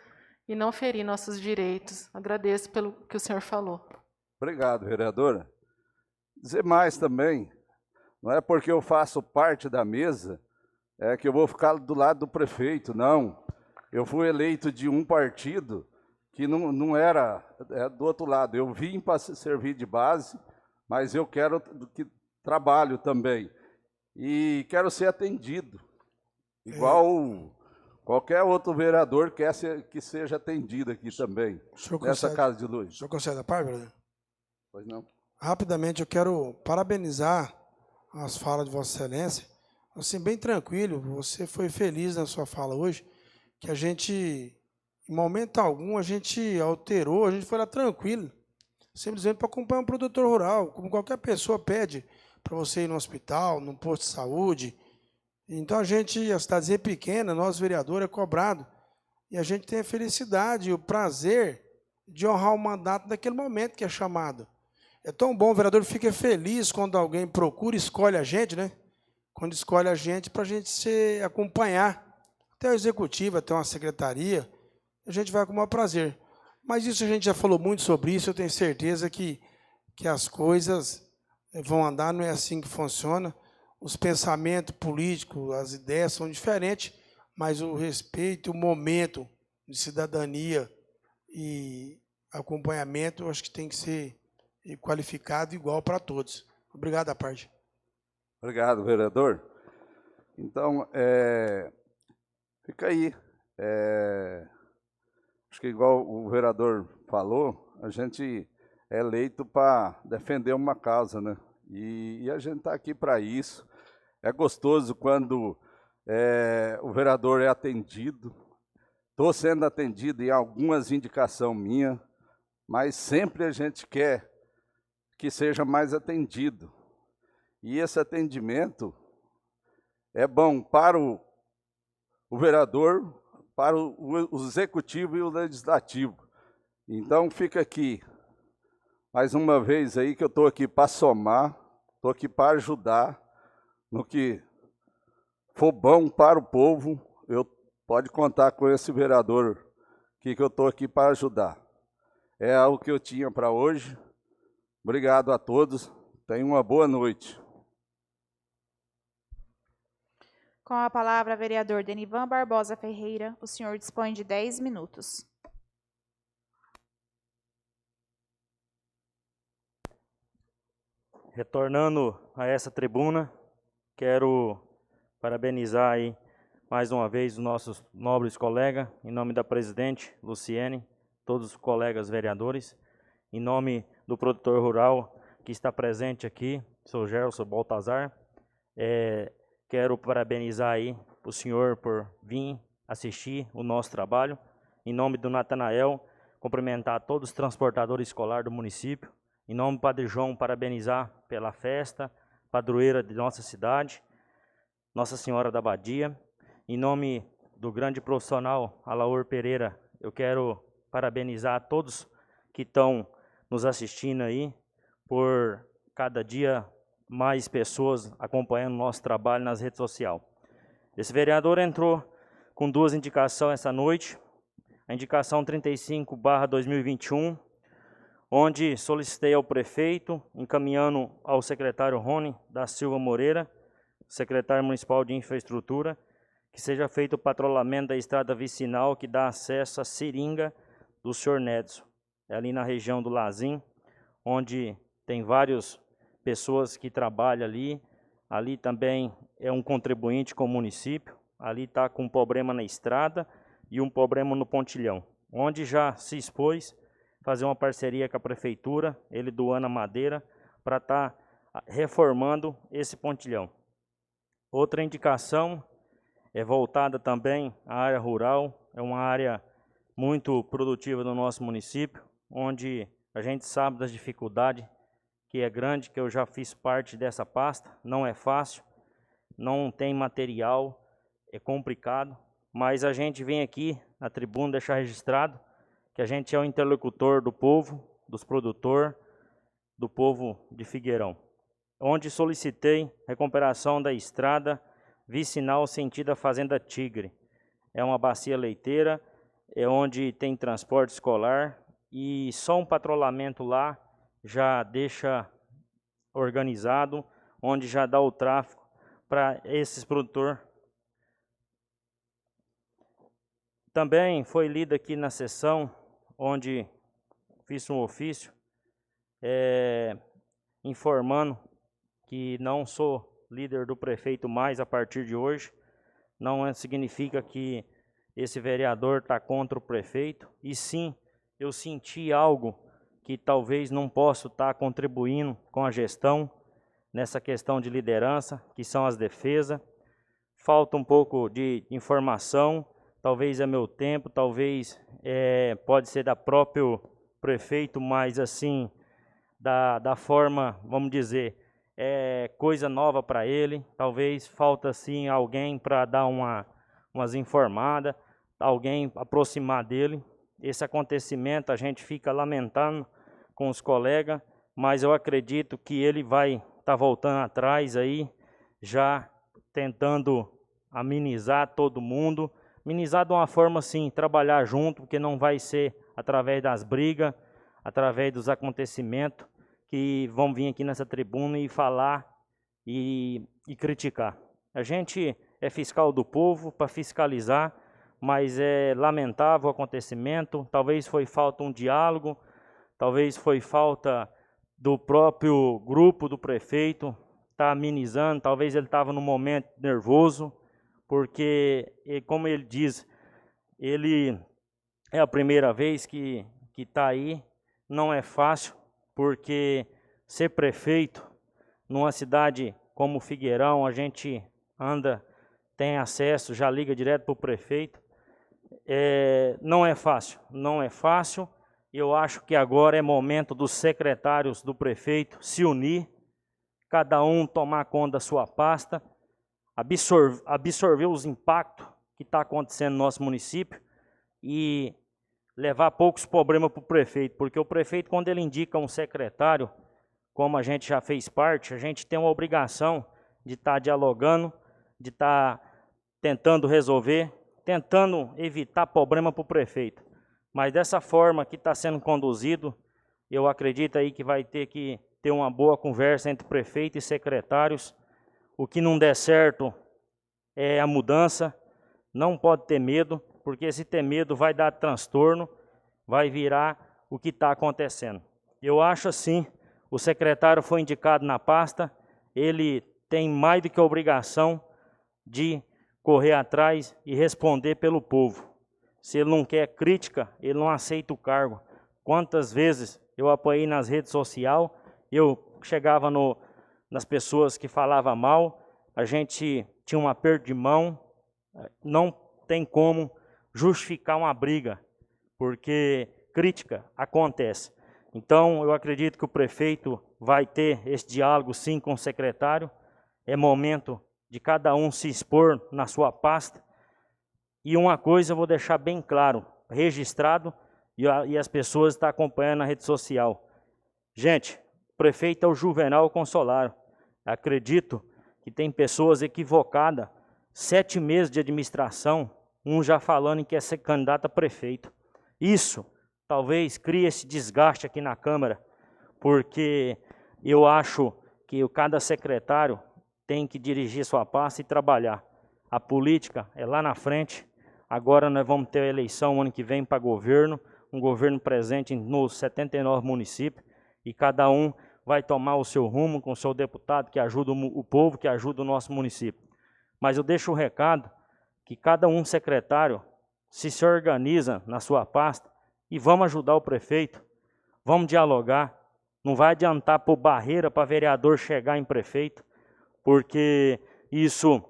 e não ferir nossos direitos. Agradeço pelo que o senhor falou.
Obrigado, vereadora. Dizer mais também, não é porque eu faço parte da mesa que eu vou ficar do lado do prefeito, não. Eu fui eleito de um partido que não era do outro lado. Eu vim para servir de base, mas eu quero que trabalho também. E quero ser atendido, igual qualquer outro vereador quer que seja atendido aqui também, nessa Casa de Luz.
O senhor concede a parte, vereador?
Pois não. Rapidamente,
eu quero parabenizar as falas de Vossa Excelência. Assim, bem tranquilo, você foi feliz na sua fala hoje, que a gente, em momento algum, a gente alterou, a gente foi lá tranquilo, simplesmente para acompanhar um produtor rural, como qualquer pessoa pede para você ir no hospital, num posto de saúde. Então, a cidadezinha pequena, nós, vereador, é cobrado. E a gente tem a felicidade e o prazer de honrar o mandato naquele momento que é chamado. É tão bom, o vereador fica feliz quando alguém procura e escolhe a gente, né? Quando escolhe a gente para a gente acompanhar. Até o executivo, até uma secretaria, a gente vai com o maior prazer. Mas isso a gente já falou muito sobre isso, eu tenho certeza que as coisas vão andar, não é assim que funciona. Os pensamentos políticos, as ideias são diferentes, mas o respeito, o momento de cidadania e acompanhamento, eu acho que tem que ser qualificado igual para todos. Obrigado, à parte.
Obrigado, vereador. Então, fica aí. Acho que, igual o vereador falou, a gente é eleito para defender uma causa, né? E a gente está aqui para isso. É gostoso quando o vereador é atendido. Estou sendo atendido em algumas indicações minhas, mas sempre a gente quer que seja mais atendido. E esse atendimento é bom para o vereador, para o executivo e o legislativo. Então, fica aqui mais uma vez aí que eu estou aqui para somar, estou aqui para ajudar no que for bom para o povo. Pode contar com esse vereador aqui que eu estou aqui para ajudar. É o que eu tinha para hoje. Obrigado a todos. Tenham uma boa noite.
Com a palavra, vereador Denivan Barbosa Ferreira, o senhor dispõe de 10 minutos.
Retornando a essa tribuna, quero parabenizar aí mais uma vez os nossos nobres colegas, em nome da presidente Luciene, todos os colegas vereadores, em nome do produtor rural que está presente aqui, sou Gerson Baltazar. Quero parabenizar aí o senhor por vir assistir o nosso trabalho. Em nome do Natanael, cumprimentar todos os transportadores escolares do município. Em nome do Padre João, parabenizar pela festa, padroeira de nossa cidade, Nossa Senhora da Abadia. Em nome do grande profissional Alaor Pereira, eu quero parabenizar a todos que estão nos assistindo aí, por cada dia mais pessoas acompanhando o nosso trabalho nas redes sociais. Esse vereador entrou com 2 indicações essa noite. A indicação 35/2021, onde solicitei ao prefeito, encaminhando ao secretário Rony da Silva Moreira, secretário municipal de infraestrutura, que seja feito o patrulhamento da estrada vicinal que dá acesso à seringa do senhor Nedson. É ali na região do Lazim, onde tem várias pessoas que trabalham ali. Ali também é um contribuinte com o município. Ali está com um problema na estrada e um problema no pontilhão, onde já se expôs fazer uma parceria com a prefeitura, ele doando a madeira, para estar reformando esse pontilhão. Outra indicação é voltada também à área rural, é uma área muito produtiva do nosso município, onde a gente sabe das dificuldades, que é grande, que eu já fiz parte dessa pasta, não é fácil, não tem material, é complicado, mas a gente vem aqui na tribuna deixar registrado que a gente é o interlocutor do povo, dos produtores, do povo de Figueirão, onde solicitei recuperação da estrada vicinal sentido a Fazenda Tigre. É uma bacia leiteira, é onde tem transporte escolar e só um patrulhamento lá já deixa organizado, onde já dá o tráfego para esses produtores. Também foi lido aqui na sessão, onde fiz um ofício, informando que não sou líder do prefeito mais a partir de hoje. Não significa que esse vereador está contra o prefeito, e sim, eu senti algo que talvez não possa estar contribuindo com a gestão, nessa questão de liderança, que são as defesas. Falta um pouco de informação, talvez é meu tempo, talvez pode ser da próprio prefeito, mas assim, da forma, vamos dizer, coisa nova para ele. Talvez falta sim alguém para dar umas informadas, alguém aproximar dele. Esse acontecimento a gente fica lamentando com os colegas, mas eu acredito que ele vai estar voltando atrás aí, já tentando amenizar todo mundo, amenizar de uma forma assim, trabalhar junto, porque não vai ser através das brigas, através dos acontecimentos que vão vir aqui nessa tribuna e falar e criticar. A gente é fiscal do povo para fiscalizar, mas é lamentável o acontecimento. Talvez foi falta um diálogo, talvez foi falta do próprio grupo do prefeito estar amenizando, talvez ele estava num momento nervoso, porque, como ele diz, ele é a primeira vez que está aí, não é fácil, porque ser prefeito numa cidade como Figueirão, a gente anda, tem acesso, já liga direto para o prefeito. Não é fácil, não é fácil. Eu acho que agora é momento dos secretários do prefeito se unir, cada um tomar conta da sua pasta, absorver os impactos que está acontecendo no nosso município e levar poucos problemas para o prefeito, porque o prefeito, quando ele indica um secretário, como a gente já fez parte, a gente tem uma obrigação de estar dialogando, de estar tentando resolver, tentando evitar problema para o prefeito. Mas dessa forma que está sendo conduzido, eu acredito aí que vai ter que ter uma boa conversa entre prefeito e secretários. O que não der certo é a mudança, não pode ter medo, porque se ter medo vai dar transtorno, vai virar o que está acontecendo. Eu acho assim, o secretário foi indicado na pasta, ele tem mais do que a obrigação de correr atrás e responder pelo povo. Se ele não quer crítica, ele não aceita o cargo. Quantas vezes eu apoiei nas redes sociais, eu chegava nas pessoas que falavam mal, a gente tinha um aperto de mão, não tem como justificar uma briga, porque crítica acontece. Então, eu acredito que o prefeito vai ter esse diálogo sim com o secretário, é momento de cada um se expor na sua pasta. E uma coisa eu vou deixar bem claro, registrado, e as pessoas estão acompanhando na rede social. Gente, o prefeito é o Juvenal Consolaro. Acredito que tem pessoas equivocadas, 7 meses de administração, um já falando em que quer ser candidato a prefeito. Isso talvez crie esse desgaste aqui na Câmara, porque eu acho que cada secretário tem que dirigir sua pasta e trabalhar. A política é lá na frente. Agora nós vamos ter a eleição ano que vem para governo, um governo presente nos 79 municípios, e cada um vai tomar o seu rumo com o seu deputado que ajuda o povo, que ajuda o nosso município. Mas eu deixo o recado que cada um secretário se organiza na sua pasta e vamos ajudar o prefeito, vamos dialogar. Não vai adiantar pôr barreira para vereador chegar em prefeito, porque isso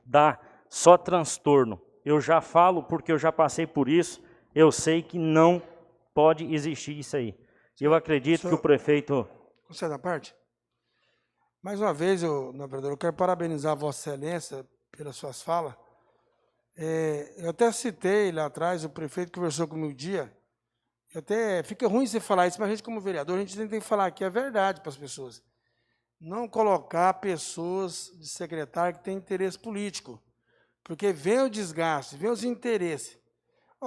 dá só transtorno. Eu já falo porque eu já passei por isso, eu sei que não pode existir isso aí. Eu acredito que o prefeito...
Você da parte? Mais uma vez, vereador, eu quero parabenizar Vossa Excelência pelas suas falas. Eu até citei lá atrás, o prefeito conversou comigo um dia, até fica ruim você falar isso, mas a gente como vereador, a gente tem que falar aqui a verdade para as pessoas. Não colocar pessoas de secretário que têm interesse político, porque vem o desgaste, vem os interesses.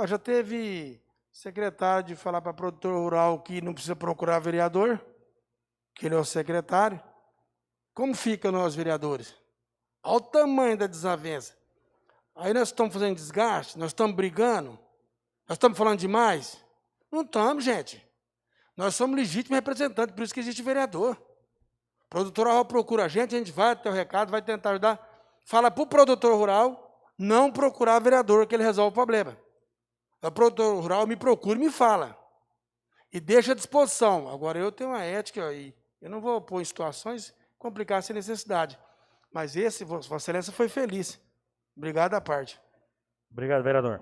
Já teve secretário de falar para produtor rural que não precisa procurar vereador, que ele é o secretário. Como fica nós, vereadores? Olha o tamanho da desavença. Aí nós estamos fazendo desgaste, nós estamos brigando, nós estamos falando demais. Não estamos, gente. Nós somos legítimos representantes, por isso que existe vereador. O produtor rural procura a gente vai até o recado, vai tentar ajudar. Fala para o produtor rural não procurar vereador, que ele resolve o problema. O produtor rural me procura e me fala. E deixa à disposição. Agora, eu tenho uma ética aí. Eu não vou pôr em situações complicadas sem necessidade. Mas Vossa Excelência foi feliz. Obrigado à parte.
Obrigado, vereador.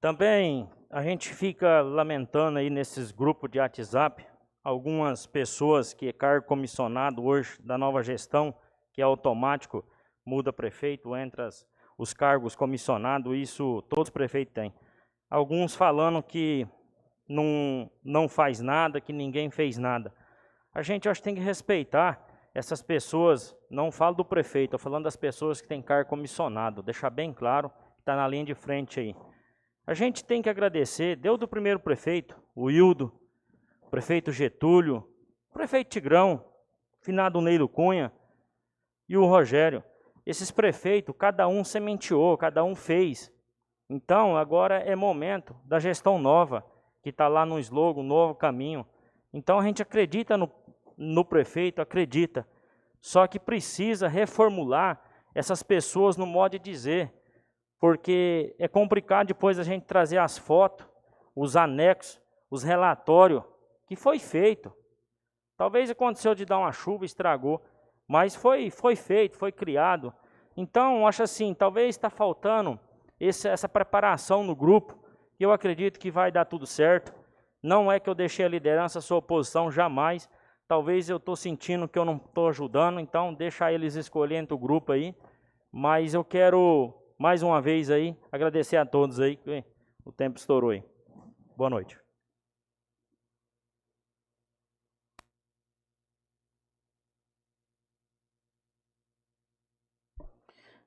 Também a gente fica lamentando aí nesses grupos de WhatsApp, algumas pessoas que é cargo comissionado hoje da nova gestão, que é automático, muda prefeito, entra os cargos comissionados, isso todos os prefeitos têm. Alguns falando que não faz nada, que ninguém fez nada. A gente acho que tem que respeitar essas pessoas, não falo do prefeito, estou falando das pessoas que têm cargo comissionado, deixar bem claro, está na linha de frente aí. A gente tem que agradecer, desde o primeiro prefeito, o Hildo, o prefeito Getúlio, o prefeito Tigrão, finado Neilo Cunha e o Rogério. Esses prefeitos, cada um sementeou, cada um fez. Então, agora é momento da gestão nova, que está lá no slogan, Novo Caminho. Então, a gente acredita no prefeito, acredita. Só que precisa reformular essas pessoas no modo de dizer, porque é complicado depois a gente trazer as fotos, os anexos, os relatórios, que foi feito. Talvez aconteceu de dar uma chuva, estragou, mas foi feito, foi criado. Então, acho assim, talvez está faltando essa preparação no grupo, e eu acredito que vai dar tudo certo. Não é que eu deixei a liderança, sou oposição, jamais. Talvez eu estou sentindo que eu não estou ajudando, então deixa eles escolherem entre o grupo aí. Mas eu quero, mais uma vez aí, agradecer a todos aí, que o tempo estourou aí. Boa noite.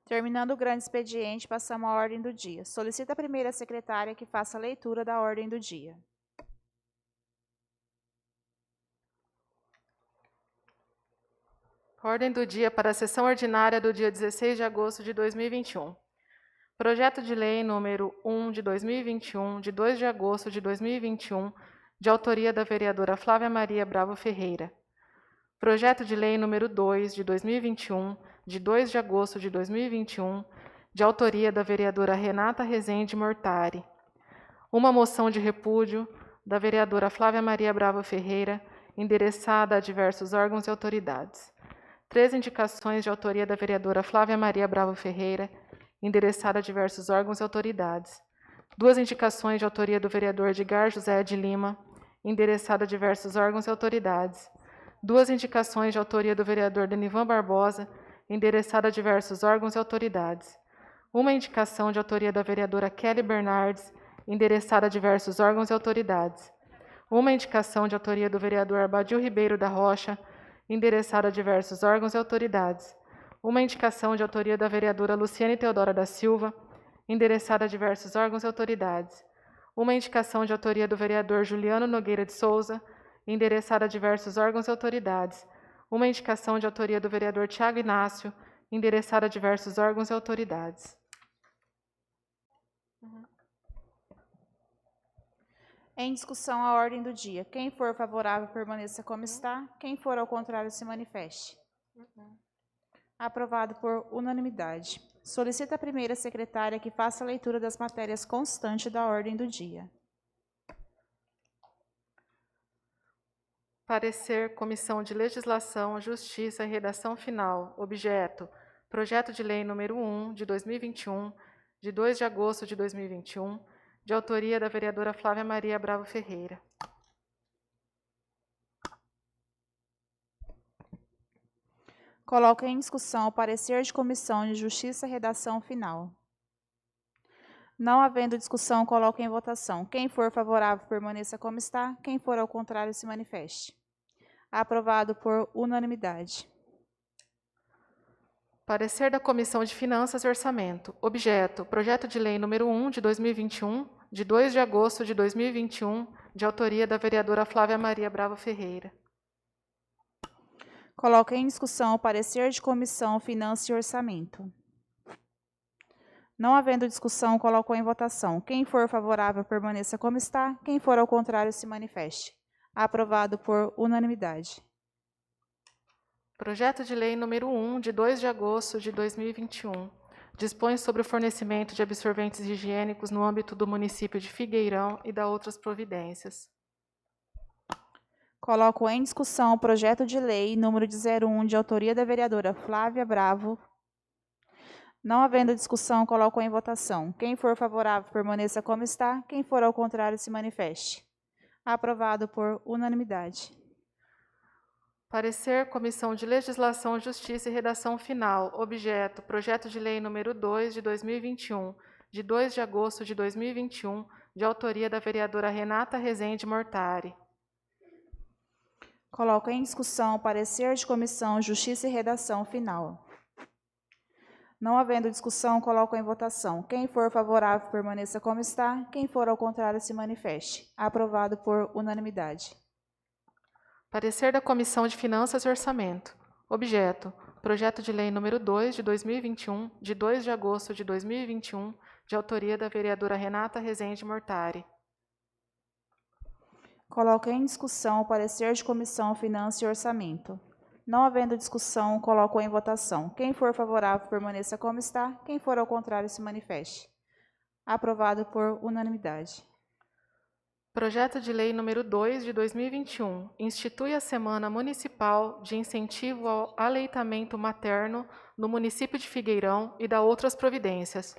Terminando o grande expediente, passamos à ordem do dia. Solicita a primeira secretária que faça a leitura da ordem do dia.
Ordem do dia para a sessão ordinária do dia 16 de agosto de 2021. Projeto de lei número 1 de 2021, de 2 de agosto de 2021, de autoria da vereadora Flávia Maria Bravo Ferreira. Projeto de lei número 2 de 2021, de 2 de agosto de 2021, de autoria da vereadora Renata Rezende Mortari. Uma moção de repúdio da vereadora Flávia Maria Bravo Ferreira, endereçada a diversos órgãos e autoridades. 3 indicações de autoria da vereadora Flávia Maria Bravo Ferreira, endereçada a diversos órgãos e autoridades. 2 indicações de autoria do vereador Edgar José de Lima, endereçada a diversos órgãos e autoridades. 2 indicações de autoria do vereador Denivan Barbosa, endereçada a diversos órgãos e autoridades. 1 indicação de autoria da vereadora Kelly Bernardes, endereçada a diversos órgãos e autoridades. 1 indicação de autoria do vereador Arbadil Ribeiro da Rocha, endereçada a diversos órgãos e autoridades. 1 indicação de autoria da vereadora Luciene Teodora da Silva, endereçada a diversos órgãos e autoridades. 1 indicação de autoria do vereador Juliano Nogueira de Souza, endereçada a diversos órgãos e autoridades. 1 indicação de autoria do vereador Tiago Inácio, endereçada a diversos órgãos e autoridades.
Em discussão, a ordem do dia. Quem for favorável, permaneça como está. Quem for ao contrário, se manifeste. Aprovado por unanimidade. Solicita a primeira secretária que faça a leitura das matérias constantes da ordem do dia.
Parecer Comissão de Legislação, Justiça e Redação Final. Objeto: Projeto de Lei número 1, de 2021, de 2 de agosto de 2021, de autoria da vereadora Flávia Maria Bravo Ferreira.
Coloco em discussão o parecer de Comissão de Justiça e Redação Final. Não havendo discussão, coloco em votação. Quem for favorável, permaneça como está. Quem for ao contrário, se manifeste. Aprovado por unanimidade.
Parecer da Comissão de Finanças e Orçamento. Objeto: Projeto de Lei número 1, de 2021, de 2 de agosto de 2021, de autoria da vereadora Flávia Maria Bravo Ferreira.
Coloco em discussão o parecer de Comissão Finanças e Orçamento. Não havendo discussão, coloco em votação. Quem for favorável, permaneça como está. Quem for ao contrário, se manifeste. Aprovado por unanimidade.
Projeto de Lei número 1, de 2 de agosto de 2021. Dispõe sobre o fornecimento de absorventes higiênicos no âmbito do município de Figueirão e da outras providências.
Coloco em discussão o projeto de lei número 01, de autoria da vereadora Flávia Bravo. Não havendo discussão, coloco em votação. Quem for favorável, permaneça como está. Quem for ao contrário, se manifeste. Aprovado por unanimidade.
Parecer Comissão de Legislação, Justiça e Redação Final. Objeto: Projeto de Lei número 2, de 2021, de 2 de agosto de 2021, de autoria da vereadora Renata Rezende Mortari.
Coloco em discussão o parecer de Comissão de Justiça e Redação Final. Não havendo discussão, coloco em votação. Quem for favorável, permaneça como está. Quem for ao contrário, se manifeste. Aprovado por unanimidade.
Parecer da Comissão de Finanças e Orçamento. Objeto: Projeto de Lei número 2, de 2021, de 2 de agosto de 2021, de autoria da vereadora Renata Rezende Mortari.
Coloco em discussão o parecer de Comissão Finanças e Orçamento. Não havendo discussão, coloco em votação. Quem for favorável, permaneça como está. Quem for ao contrário, se manifeste. Aprovado por unanimidade.
Projeto de Lei número 2, de 2021, institui a Semana Municipal de Incentivo ao Aleitamento Materno no município de Figueirão e da outras providências.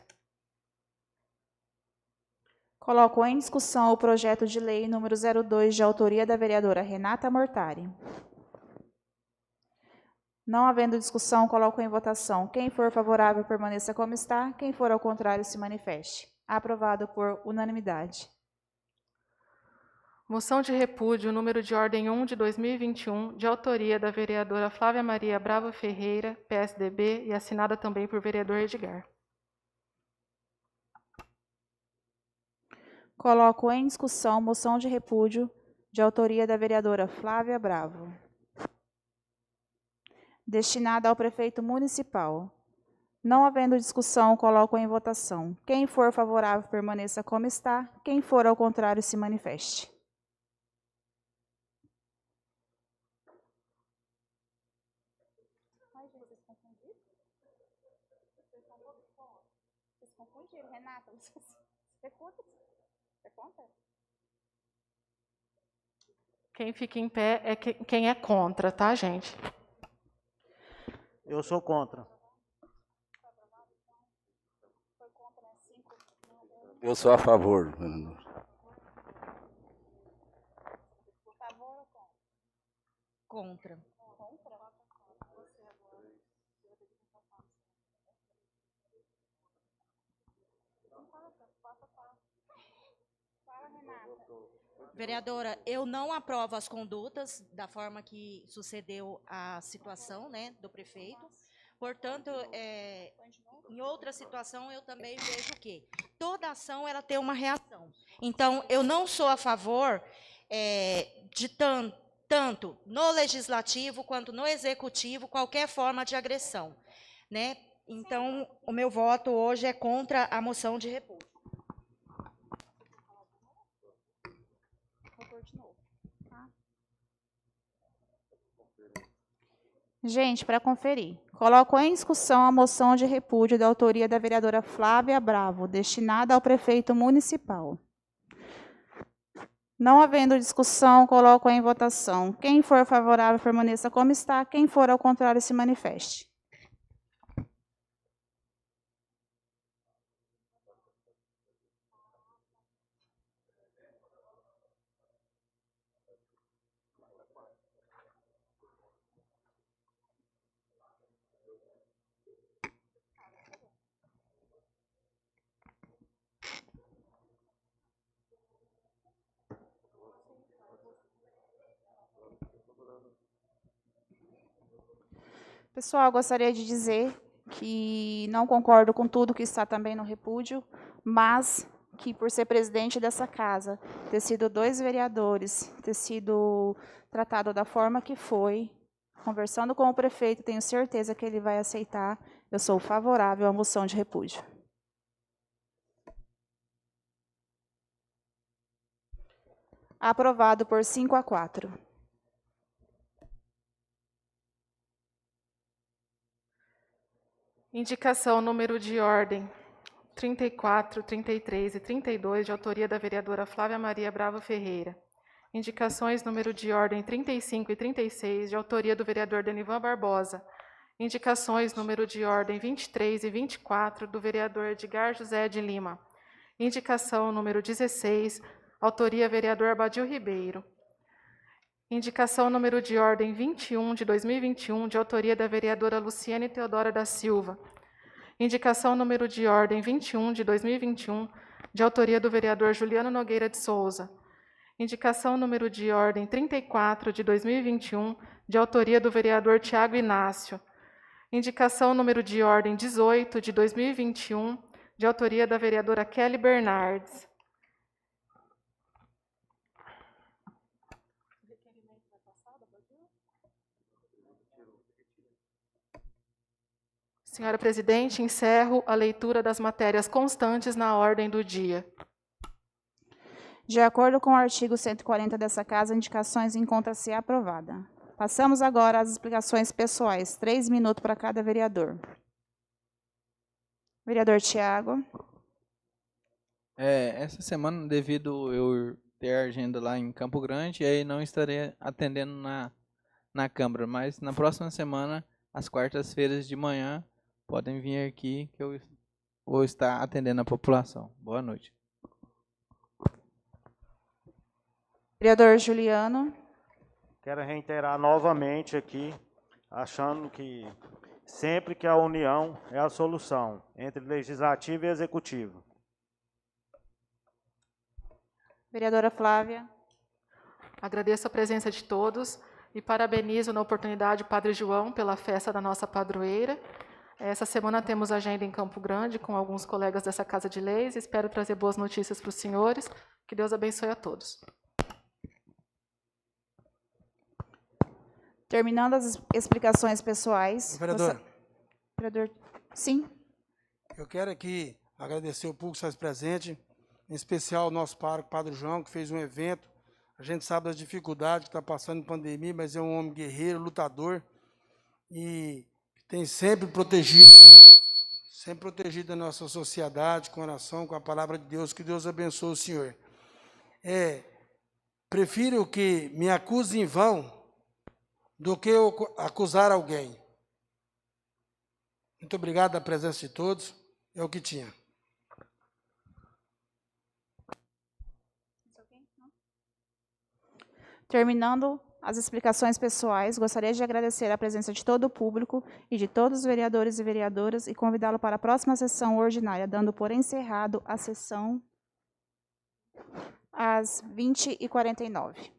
Coloco em discussão o projeto de lei número 02, de autoria da vereadora Renata Mortari. Não havendo discussão, coloco em votação. Quem for favorável, permaneça como está. Quem for ao contrário, se manifeste. Aprovado por unanimidade.
Moção de repúdio, número de ordem 1 de 2021, de autoria da vereadora Flávia Maria Bravo Ferreira, PSDB, e assinada também por vereador Edgar.
Coloco em discussão moção de repúdio de autoria da vereadora Flávia Bravo, destinada ao prefeito municipal. Não havendo discussão, coloco em votação. Quem for favorável, permaneça como está. Quem for ao contrário, se manifeste. Vocês confundiram, Renata? Você conta?
Quem fica em pé é quem é contra, tá, gente?
Eu sou contra.
Eu sou a favor.
Contra. Vereadora, eu não aprovo as condutas da forma que sucedeu a situação, né, do prefeito. Portanto, em outra situação, eu também vejo que toda ação ela tem uma reação. Então, eu não sou a favor de tanto no legislativo quanto no executivo, qualquer forma de agressão, né? Então, o meu voto hoje é contra a moção de repúdio.
Gente, para conferir, coloco em discussão a moção de repúdio da autoria da vereadora Flávia Bravo, destinada ao prefeito municipal. Não havendo discussão, coloco em votação. Quem for favorável, permaneça como está. Quem for ao contrário, se manifeste. Pessoal, gostaria de dizer que não concordo com tudo que está também no repúdio, mas que por ser presidente dessa casa, ter sido 2 vereadores, ter sido tratado da forma que foi, conversando com o prefeito, tenho certeza que ele vai aceitar. Eu sou favorável à moção de repúdio. Aprovado por 5-4.
Indicação número de ordem 34, 33 e 32, de autoria da vereadora Flávia Maria Bravo Ferreira. Indicações número de ordem 35 e 36, de autoria do vereador Denivan Barbosa. Indicações número de ordem 23 e 24, do vereador Edgar José de Lima. Indicação número 16, autoria vereador Abadio Ribeiro. Indicação número de ordem 21 de 2021, de autoria da vereadora Luciene Teodora da Silva. Indicação número de ordem 21 de 2021, de autoria do vereador Juliano Nogueira de Souza. Indicação número de ordem 34 de 2021, de autoria do vereador Tiago Inácio. Indicação número de ordem 18 de 2021, de autoria da vereadora Kelly Bernardes. Senhora presidente, encerro a leitura das matérias constantes na ordem do dia.
De acordo com o artigo 140 dessa casa, a indicações encontra-se aprovada. Passamos agora às explicações pessoais. 3 minutos para cada vereador. Vereador Tiago.
Essa semana, devido eu ter agenda lá em Campo Grande, aí não estarei atendendo na Câmara, mas na próxima semana, às quartas-feiras de manhã, podem vir aqui que eu vou estar atendendo a população. Boa noite.
Vereador Juliano.
Quero reiterar novamente aqui, achando que sempre que a união é a solução entre legislativo e executivo.
Vereadora Flávia.
Agradeço a presença de todos e parabenizo na oportunidade o Padre João pela festa da nossa padroeira. Essa semana temos agenda em Campo Grande com alguns colegas dessa Casa de Leis. Espero trazer boas notícias para os senhores. Que Deus abençoe a todos.
Terminando as explicações pessoais.
Vereador,
Vereador, sim.
eu quero aqui agradecer o público que está presente, em especial o nosso pároco, Padre João, que fez um evento. A gente sabe das dificuldades que está passando em pandemia, mas é um homem guerreiro, lutador, e tem sempre protegido a nossa sociedade, com oração, com a palavra de Deus. Que Deus abençoe o senhor. Prefiro que me acuse em vão do que eu acusar alguém. Muito obrigado pela presença de todos. É o que tinha.
Terminando as explicações pessoais, gostaria de agradecer a presença de todo o público e de todos os vereadores e vereadoras e convidá-lo para a próxima sessão ordinária, dando por encerrado a sessão às 20h49.